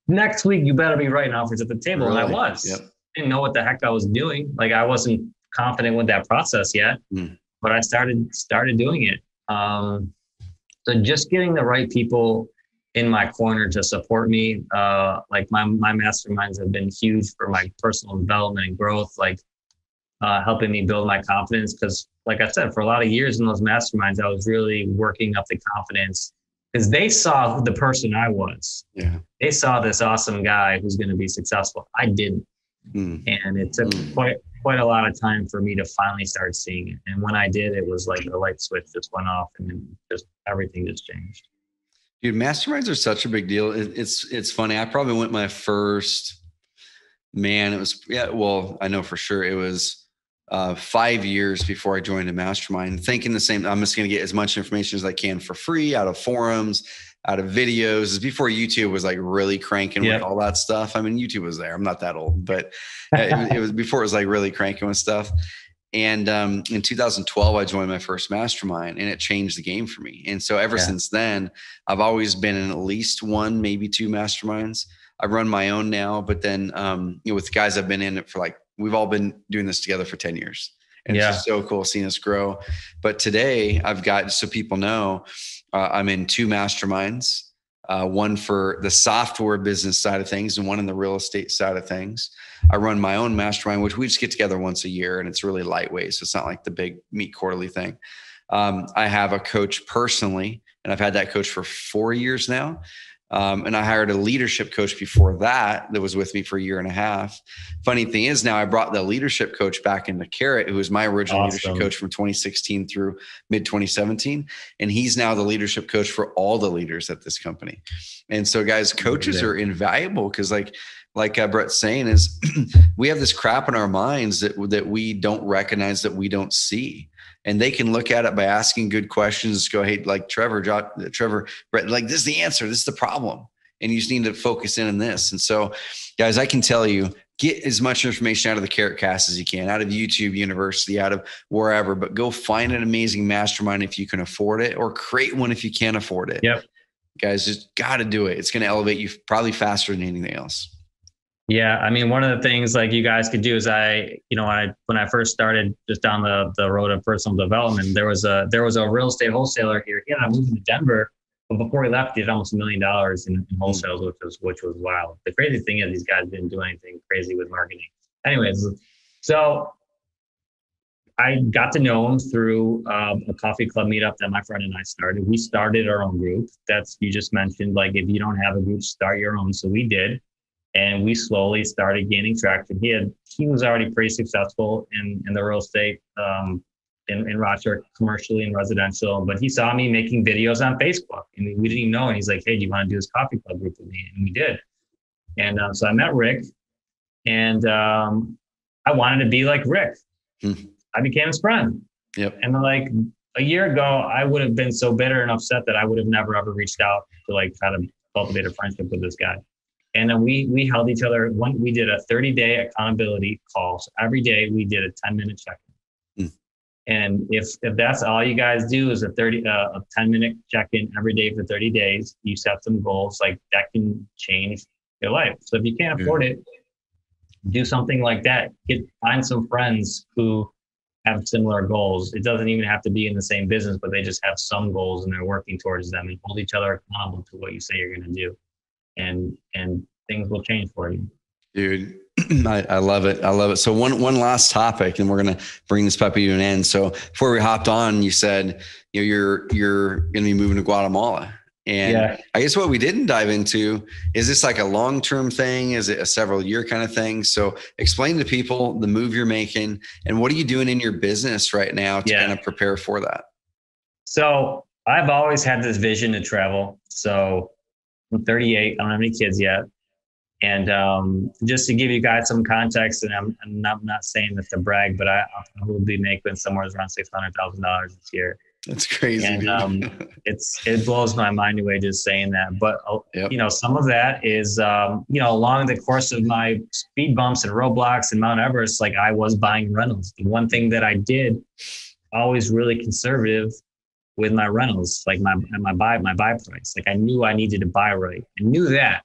next week you better be writing offers at the table. Really? And I was. I didn't know what the heck I was doing. Like, I wasn't confident with that process yet. But I started doing it. So just getting the right people in my corner to support me. Like my masterminds have been huge for my personal development and growth, like helping me build my confidence. Because like I said, for a lot of years in those masterminds, I was really working up the confidence because they saw the person I was. Yeah. They saw this awesome guy who's going to be successful. I didn't. And it took quite a lot of time for me to finally start seeing it. And when I did, it was like the light switch just went off, and then just everything just changed. Dude, masterminds are such a big deal. It's funny. I probably went my first, it was, I know for sure it was 5 years before I joined a mastermind, thinking the same. I'm just going to get as much information as I can for free out of forums, out of videos. Is before YouTube was like really cranking with all that stuff. I mean, YouTube was there. I'm not that old, but it was before it was like really cranking with stuff. And in 2012, I joined my first mastermind, and it changed the game for me. And so ever since then, I've always been in at least one, maybe two masterminds. I run my own now, but then with guys I've been in it for, like, we've all been doing this together for 10 years. And it's just so cool seeing us grow. But today I've got, so people know, I'm in two masterminds, one for the software business side of things and one in the real estate side of things. I run my own mastermind, which we just get together once a year, and it's really lightweight. So it's not like the big meet quarterly thing. I have a coach personally, and I've had that coach for 4 years now. And I hired a leadership coach before that was with me for a year and a half. Funny thing is, now I brought the leadership coach back into Carrot, who was my original leadership coach from 2016 through mid 2017. And he's now the leadership coach for all the leaders at this company. And so, guys, coaches are invaluable because like Brett's saying is we have this crap in our minds that we don't recognize, that we don't see. And they can look at it by asking good questions. Go, hey, like Trevor, Brett, like, this is the answer. This is the problem. And you just need to focus in on this. And so, guys, I can tell you, get as much information out of the Carrot Cast as you can, out of YouTube University, out of wherever, but go find an amazing mastermind if you can afford it, or create one if you can't afford it. Yep. Guys, just got to do it. It's going to elevate you probably faster than anything else. Yeah. I mean, one of the things like you guys could do is when I first started just down the road of personal development, there was a real estate wholesaler here. He ended up moving to Denver, but before he left, he had almost $1 million in wholesales, which was wild. The crazy thing is these guys didn't do anything crazy with marketing. Anyways, so I got to know him through a coffee club meetup that my friend and I started. We started our own group. That's, you just mentioned, like, if you don't have a group, start your own. So we did. And we slowly started gaining traction. He was already pretty successful in the real estate in Rochester, commercially and residential. But he saw me making videos on Facebook, and we didn't even know. And he's like, "Hey, do you want to do this coffee club group with me?" And we did. And so I met Rick, and I wanted to be like Rick. I became his friend. Yep. And like a year ago, I would have been so bitter and upset that I would have never ever reached out to like try to cultivate a friendship with this guy. And then we held each other. We did a 30-day accountability call. So every day we did a 10-minute check-in. And if that's all you guys do is a 10-minute check-in every day for 30 days, you set some goals, like that can change your life. So if you can't afford it, do something like that. Find some friends who have similar goals. It doesn't even have to be in the same business, but they just have some goals and they're working towards them, and hold each other accountable to what you say you're going to do. And things will change for you. Dude, I love it. I love it. So one last topic, and we're going to bring this puppy to an end. So before we hopped on, you said, you're going to be moving to Guatemala. And I guess what we didn't dive into, is this like a long-term thing? Is it a several year kind of thing? So explain to people the move you're making, and what are you doing in your business right now to kind of prepare for that? So I've always had this vision to travel. So I'm 38. I don't have any kids yet. And just to give you guys some context, and I'm not saying this to brag, but I'll probably be making somewhere around $600,000 this year. That's crazy. And it blows my mind away just saying that. But some of that is along the course of my speed bumps and roadblocks and Mount Everest, like I was buying rentals. The one thing that I did, always really conservative with my rentals, like my buy price. Like I knew I needed to buy right. I knew that.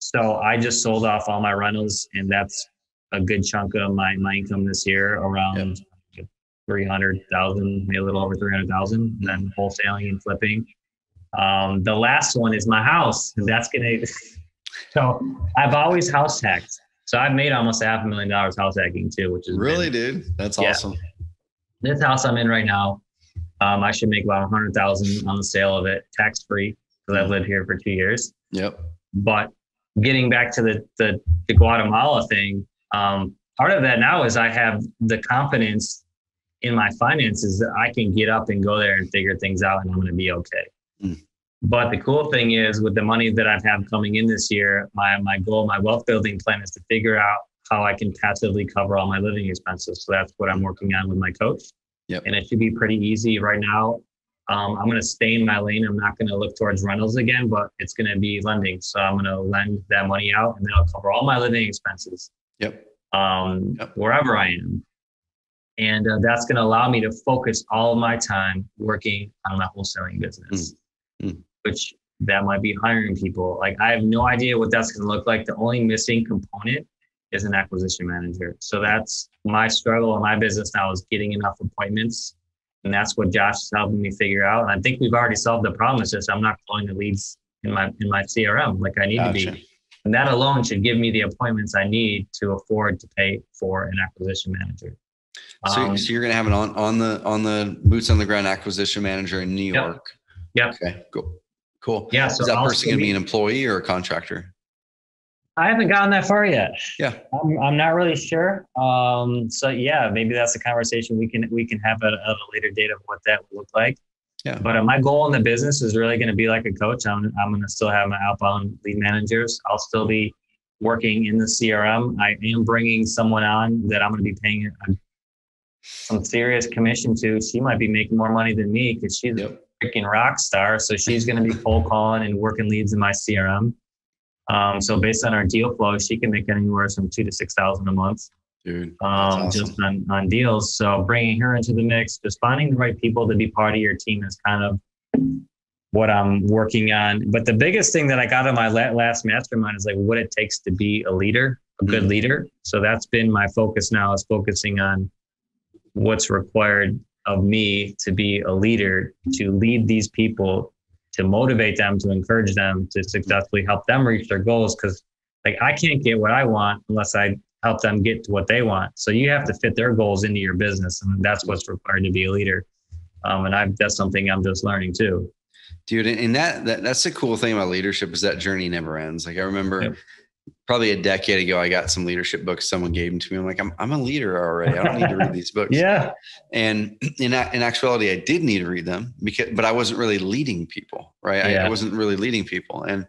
So I just sold off all my rentals, and that's a good chunk of my income this year, around 300,000, maybe a little over 300,000, and then wholesaling and flipping. The last one is my house, and that's so I've always house hacked. So I've made almost $500,000 house hacking too, which is really, dude, that's awesome. This house I'm in right now, I should make about 100,000 on the sale of it, tax free, because I've lived here for 2 years. Yep. But getting back to the Guatemala thing, part of that now is I have the confidence in my finances that I can get up and go there and figure things out, and I'm going to be okay. But the cool thing is, with the money that I've had coming in this year, my goal, my wealth building plan is to figure out how I can passively cover all my living expenses. So that's what I'm working on with my coach. Yep. And it should be pretty easy right now. I'm going to stay in my lane. I'm not going to look towards rentals again, but it's going to be lending. So I'm going to lend that money out, and then I'll cover all my living expenses. Wherever I am. And that's going to allow me to focus all of my time working on my wholesaling business, which that might be hiring people. Like I have no idea what that's going to look like. The only missing component is an acquisition manager. So that's my struggle in my business now, is getting enough appointments. And that's what Josh is helping me figure out. And I think we've already solved the problem. It's just I'm not pulling the leads in my CRM like I need to be. And that alone should give me the appointments I need to afford to pay for an acquisition manager. So you're going to have an on the boots on the ground acquisition manager in New York. Yep. Okay. Cool. Yeah. So is that person going to be an employee or a contractor? I haven't gotten that far yet. Yeah. I'm not really sure. So yeah, maybe that's a conversation we can have at a later date of what that would look like. Yeah. But my goal in the business is really going to be like a coach. I'm going to still have my outbound lead managers. I'll still be working in the CRM. I am bringing someone on that I'm going to be paying some serious commission to. She might be making more money than me because she's a freaking rock star. So she's going to be cold calling and working leads in my CRM. So based on our deal flow, she can make anywhere from $2,000 to $6,000 a month. Dude, awesome. Just on deals. So bringing her into the mix, just finding the right people to be part of your team is kind of what I'm working on. But the biggest thing that I got on my last mastermind is like what it takes to be a leader, a good leader. So that's been my focus now, is focusing on what's required of me to be a leader, to lead these people, to motivate them, to encourage them, to successfully help them reach their goals. Because like I can't get what I want unless I help them get to what they want. So you have to fit their goals into your business, and that's what's required to be a leader. And that's something I'm just learning too. Dude, and that's the cool thing about leadership, is that journey never ends. Like I remember probably a decade ago, I got some leadership books. Someone gave them to me. I'm like, I'm a leader already. I don't need to read these books. And in actuality, I did need to read them but I wasn't really leading people, right? I wasn't really leading people. And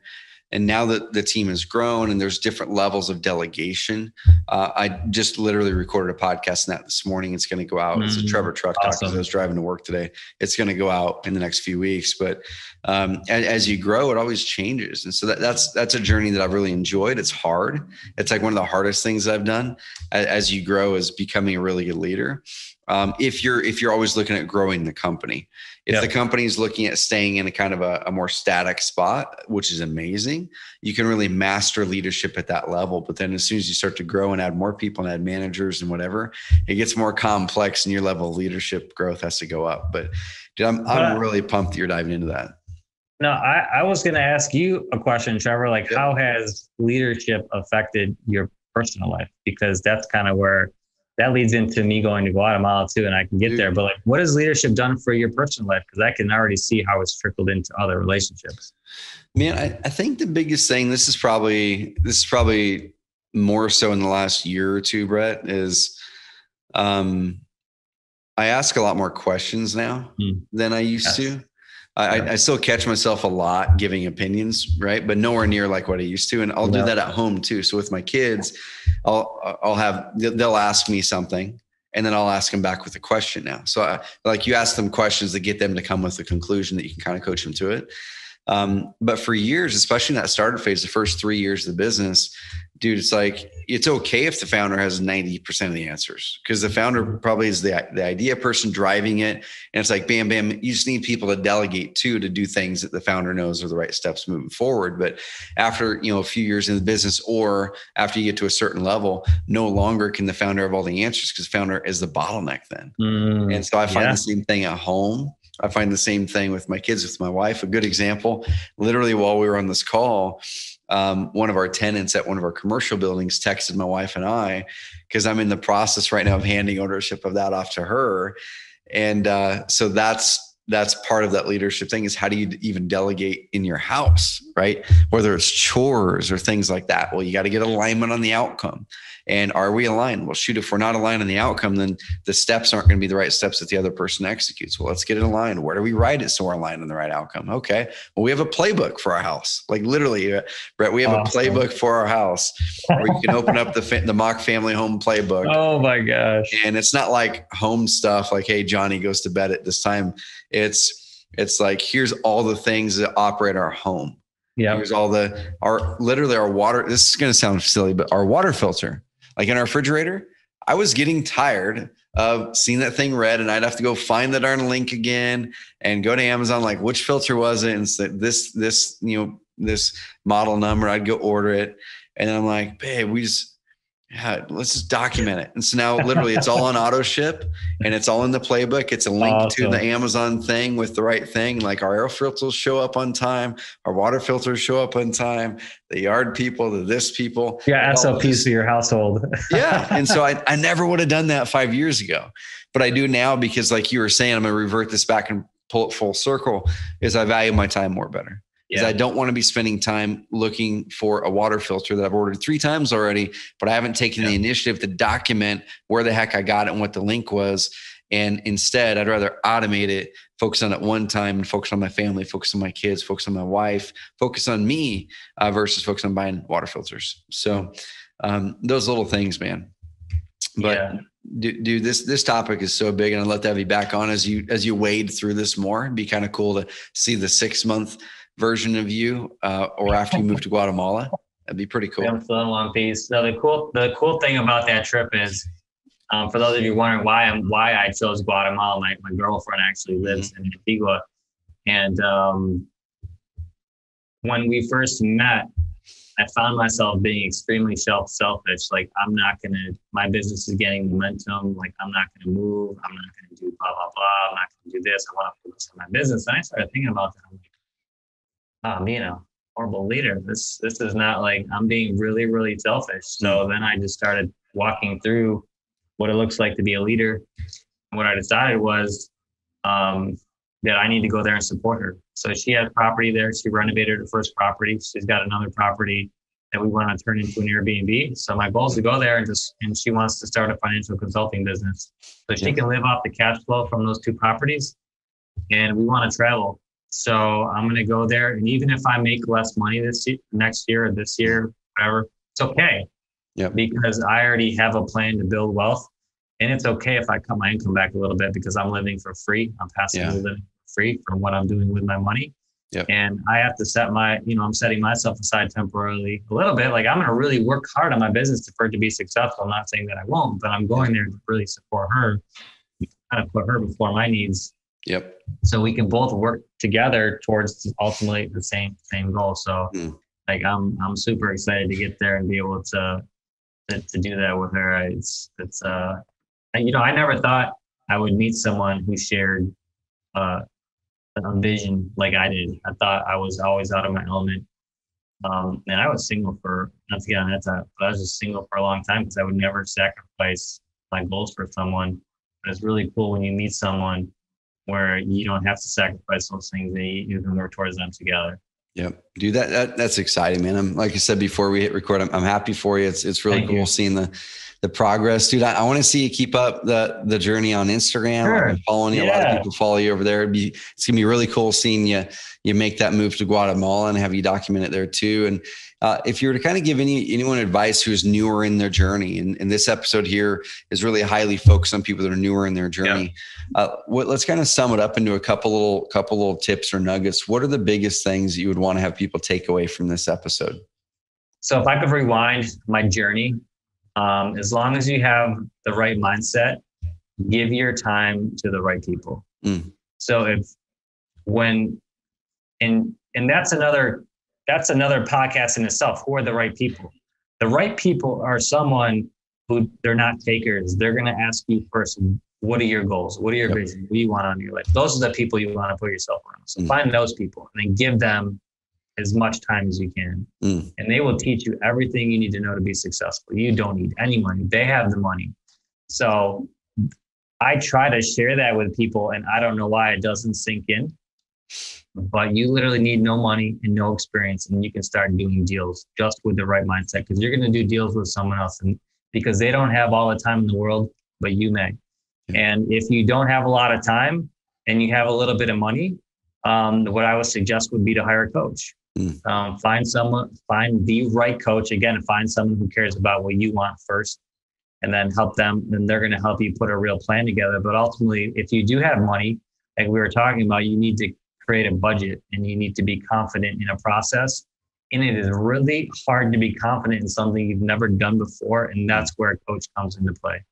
And now that the team has grown and there's different levels of delegation, I just literally recorded a podcast on that this morning. It's going to go out. It's a Trevor Truck Talk because I was driving to work today. It's going to go out in the next few weeks. But as you grow, it always changes. And so that's a journey that I've really enjoyed. It's hard. It's like one of the hardest things I've done as you grow is becoming a really good leader. If you're always looking at growing the company, if the company is looking at staying in a kind of a more static spot, which is amazing, you can really master leadership at that level. But then as soon as you start to grow and add more people and add managers and whatever, it gets more complex and your level of leadership growth has to go up. But dude, I'm really pumped that you're diving into that. No, I was going to ask you a question, Trevor, like how has leadership affected your personal life? Because that's kind of where that leads into me going to Guatemala too, and I can get there. But like, what has leadership done for your personal life? Because I can already see how it's trickled into other relationships. Man, I think the biggest thing, this is probably more so in the last year or two, Brett, is I ask a lot more questions now than I used to. I still catch myself a lot giving opinions, right? But nowhere near like what I used to. And I'll do that at home too. So with my kids, they'll ask me something and then I'll ask them back with a question now. So like you ask them questions to get them to come with a conclusion that you can kind of coach them to it. But for years, especially in that starter phase, the first 3 years of the business, dude, it's like, it's okay if the founder has 90% of the answers because the founder probably is the idea person driving it. And it's like, bam, bam, you just need people to delegate to do things that the founder knows are the right steps moving forward. But after, a few years in the business or after you get to a certain level, no longer can the founder have all the answers because the founder is the bottleneck then. And so I find the same thing at home. I find the same thing with my kids, with my wife. A good example, literally while we were on this call, one of our tenants at one of our commercial buildings texted my wife and I, because I'm in the process right now of handing ownership of that off to her. And so that's part of that leadership thing is how do you even delegate in your house, right? Whether it's chores or things like that. Well, you got to get alignment on the outcome. And are we aligned? Well, shoot, if we're not aligned on the outcome, then the steps aren't going to be the right steps that the other person executes. Well, let's get it aligned. Where do we write it so we're aligned on the right outcome? Okay. Well, we have a playbook for our house. Like literally, Brett, we have a playbook for our house where you can open up the mock family home playbook. Oh my gosh. And it's not like home stuff like, hey, Johnny goes to bed at this time. It's like, here's all the things that operate our home. Yeah. Here's all our water. This is going to sound silly, but our water filter, like in our refrigerator, I was getting tired of seeing that thing red and I'd have to go find the darn link again and go to Amazon, like which filter was it? And say this model number, I'd go order it. And then I'm like, babe, let's just document it. And so now literally it's all on auto ship and it's all in the playbook. It's a link to the Amazon thing with the right thing. Like our air filters show up on time. Our water filters show up on time. The yard people, the this people. Yeah. SOPs for your household. Yeah. And so I never would have done that 5 years ago, but I do now because like you were saying, I'm going to revert this back and pull it full circle is I value my time more better. Because I don't want to be spending time looking for a water filter that I've ordered 3 times already, but I haven't taken the initiative to document where the heck I got it and what the link was. And instead, I'd rather automate it, focus on it one time and focus on my family, focus on my kids, focus on my wife, focus on me versus focus on buying water filters. So those little things, man. But dude, this topic is so big, and I'd love to have you back on as you wade through this more. It'd be kind of cool to see the 6-month version of you or after you move to Guatemala. That'd be pretty cool. I'm still in one piece. So the cool thing about that trip is, for those of you wondering why I chose Guatemala, my girlfriend actually lives in Antigua. And when we first met, I found myself being extremely selfish. Like, my business is getting momentum. Like, I'm not going to move. I'm not going to do blah, blah, blah. I'm not going to do this. I want to focus on my business. And I started thinking about that. I'm like, I'm being a horrible leader. This is not like, I'm being really, really selfish. So then I just started walking through what it looks like to be a leader. And what I decided was that I need to go there and support her. So she had property there. She renovated her first property. She's got another property that we want to turn into an Airbnb. So my goal is to go there and she wants to start a financial consulting business. So she can live off the cash flow from those 2 properties. And we want to travel. So I'm going to go there. And even if I make less money next year or this year, whatever, it's okay. Because I already have a plan to build wealth. And it's okay if I cut my income back a little bit because I'm living for free. I'm passively living for free from what I'm doing with my money. And I have to set I'm setting myself aside temporarily a little bit. Like I'm going to really work hard on my business for it to be successful. I'm not saying that I won't, but I'm going there to really support her, kind of put her before my needs. So we can both work together towards ultimately the same goal. So like I'm super excited to get there and be able to do that with her. I never thought I would meet someone who shared a vision like I did. I thought I was always out of my element. And I was single not to get on that top, but I was just single for a long time because I would never sacrifice my goals for someone. But it's really cool when you meet someone where you don't have to sacrifice those things and you can work towards them together. Dude, that's exciting, man. I'm, like I said before we hit record, I'm happy for you. It's really cool seeing the progress, dude. I want to see you keep up the journey on Instagram. Sure. I'm following you. A lot of people follow you over there. It's gonna be really cool seeing you make that move to Guatemala and have you document it there too. And if you were to kind of give anyone advice who's newer in their journey, and this episode here is really highly focused on people that are newer in their journey. Let's kind of sum it up into a couple little tips or nuggets. What are the biggest things you would want to have people take away from this episode? So if I could rewind my journey, as long as you have the right mindset, give your time to the right people. So that's another podcast in itself. Who are the right people? The right people are someone who they're not takers. They're going to ask you first, what are your goals? What are your visions? What do you want on your life? Those are the people you want to put yourself around. So find those people and then give them as much time as you can. And they will teach you everything you need to know to be successful. You don't need any money. They have the money. So I try to share that with people, and I don't know why it doesn't sink in. But you literally need no money and no experience, and you can start doing deals just with the right mindset, because you're going to do deals with someone else, and because they don't have all the time in the world, but you may. And if you don't have a lot of time and you have a little bit of money, what I would suggest would be to hire a coach. Find the right coach. Again, find someone who cares about what you want first, and then help them. Then they're going to help you put a real plan together. But ultimately, if you do have money, like we were talking about, you need to create a budget and you need to be confident in a process. And it is really hard to be confident in something you've never done before. And that's where a coach comes into play.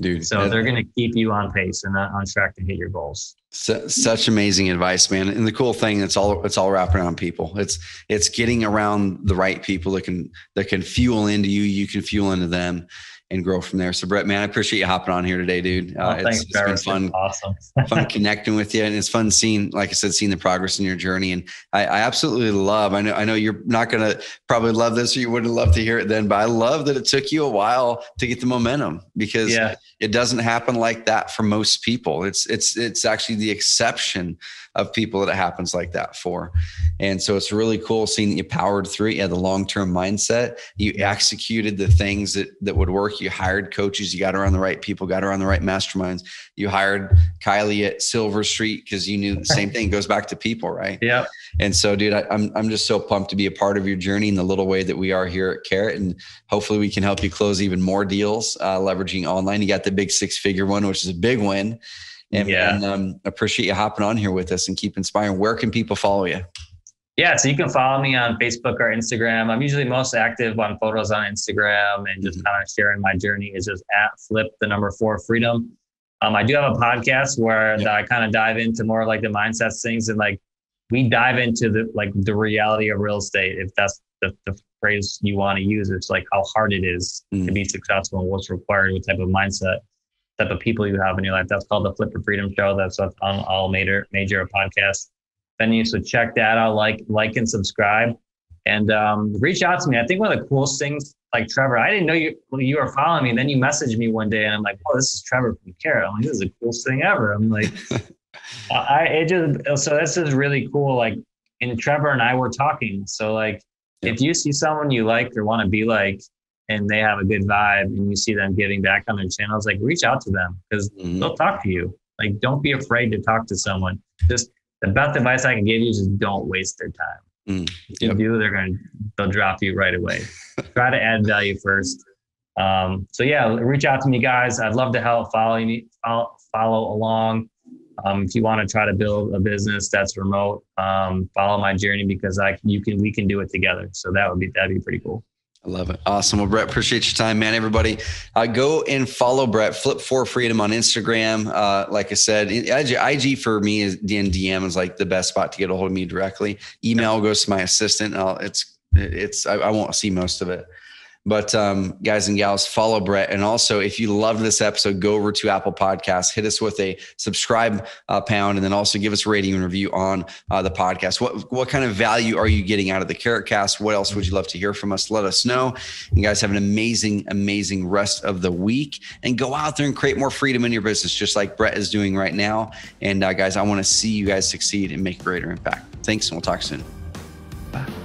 Dude. So they're going to keep you on pace and on track to hit your goals. Such amazing advice, man. And the cool thing, it's all wrapped around people. It's getting around the right people that can fuel into you. You can fuel into them and grow from there. So Brett, man, I appreciate you hopping on here today, dude. Thanks, it's been fun. Awesome. Fun connecting with you. And it's fun seeing the progress in your journey. And I absolutely love, I know you're not going to probably love this, or you wouldn't love to hear it then, but I love that it took you a while to get the momentum, because it doesn't happen like that for most people. It's actually the exception of people that it happens like that for. And so it's really cool seeing that you powered through it. You had the long-term mindset. You executed the things that would work. You hired coaches. You got around the right people, got around the right masterminds. You hired Kylie at Silver Street because you knew the same thing goes back to people, right? Yeah. And so, dude, I'm just so pumped to be a part of your journey in the little way that we are here at Carrot. And hopefully we can help you close even more deals, leveraging online. You got the big 6-figure one, which is a big win. And appreciate you hopping on here with us and keep inspiring. Where can people follow you? Yeah, so you can follow me on Facebook or Instagram. I'm usually most active on photos on Instagram, and just kind of sharing my journey is just @flip4freedom. I do have a podcast where I kind of dive into more like the mindset things, and like we dive into the reality of real estate. If that's the phrase you want to use, it's like how hard it is to be successful and what's required, what type of mindset, type of people you have in your life. That's called the Flip for Freedom Show. That's on all major podcasts. Venues. So check that out, like and subscribe, and reach out to me. I think one of the coolest things, like Trevor, I didn't know you were following me. And then you messaged me one day and I'm like, oh, this is Trevor from Carrot. I'm like, this is the coolest thing ever. I'm like, so this is really cool. Like, and Trevor and I were talking. So like, if you see someone you like or want to be like, and they have a good vibe and you see them giving back on their channels, like reach out to them because they'll talk to you. Like, don't be afraid to talk to someone. Just the best advice I can give you is just don't waste their time. If you do, they'll drop you right away. Try to add value first. So yeah, reach out to me, guys. I'd love to help. Follow along. If you want to try to build a business that's remote, follow my journey, because we can do it together. So that'd be pretty cool. I love it. Awesome. Well, Brett, appreciate your time, man. Everybody, go and follow Brett, Flip for Freedom on Instagram. Like I said, IG for me is DM is like the best spot to get a hold of me directly. Email goes to my assistant. I won't see most of it. But guys and gals, follow Brett. And also, if you loved this episode, go over to Apple Podcasts, hit us with a subscribe pound, and then also give us a rating and review on the podcast. What kind of value are you getting out of the Carrot Cast? What else would you love to hear from us? Let us know. You guys have an amazing, amazing rest of the week, and go out there and create more freedom in your business, just like Brett is doing right now. And guys, I want to see you guys succeed and make a greater impact. Thanks, and we'll talk soon. Bye.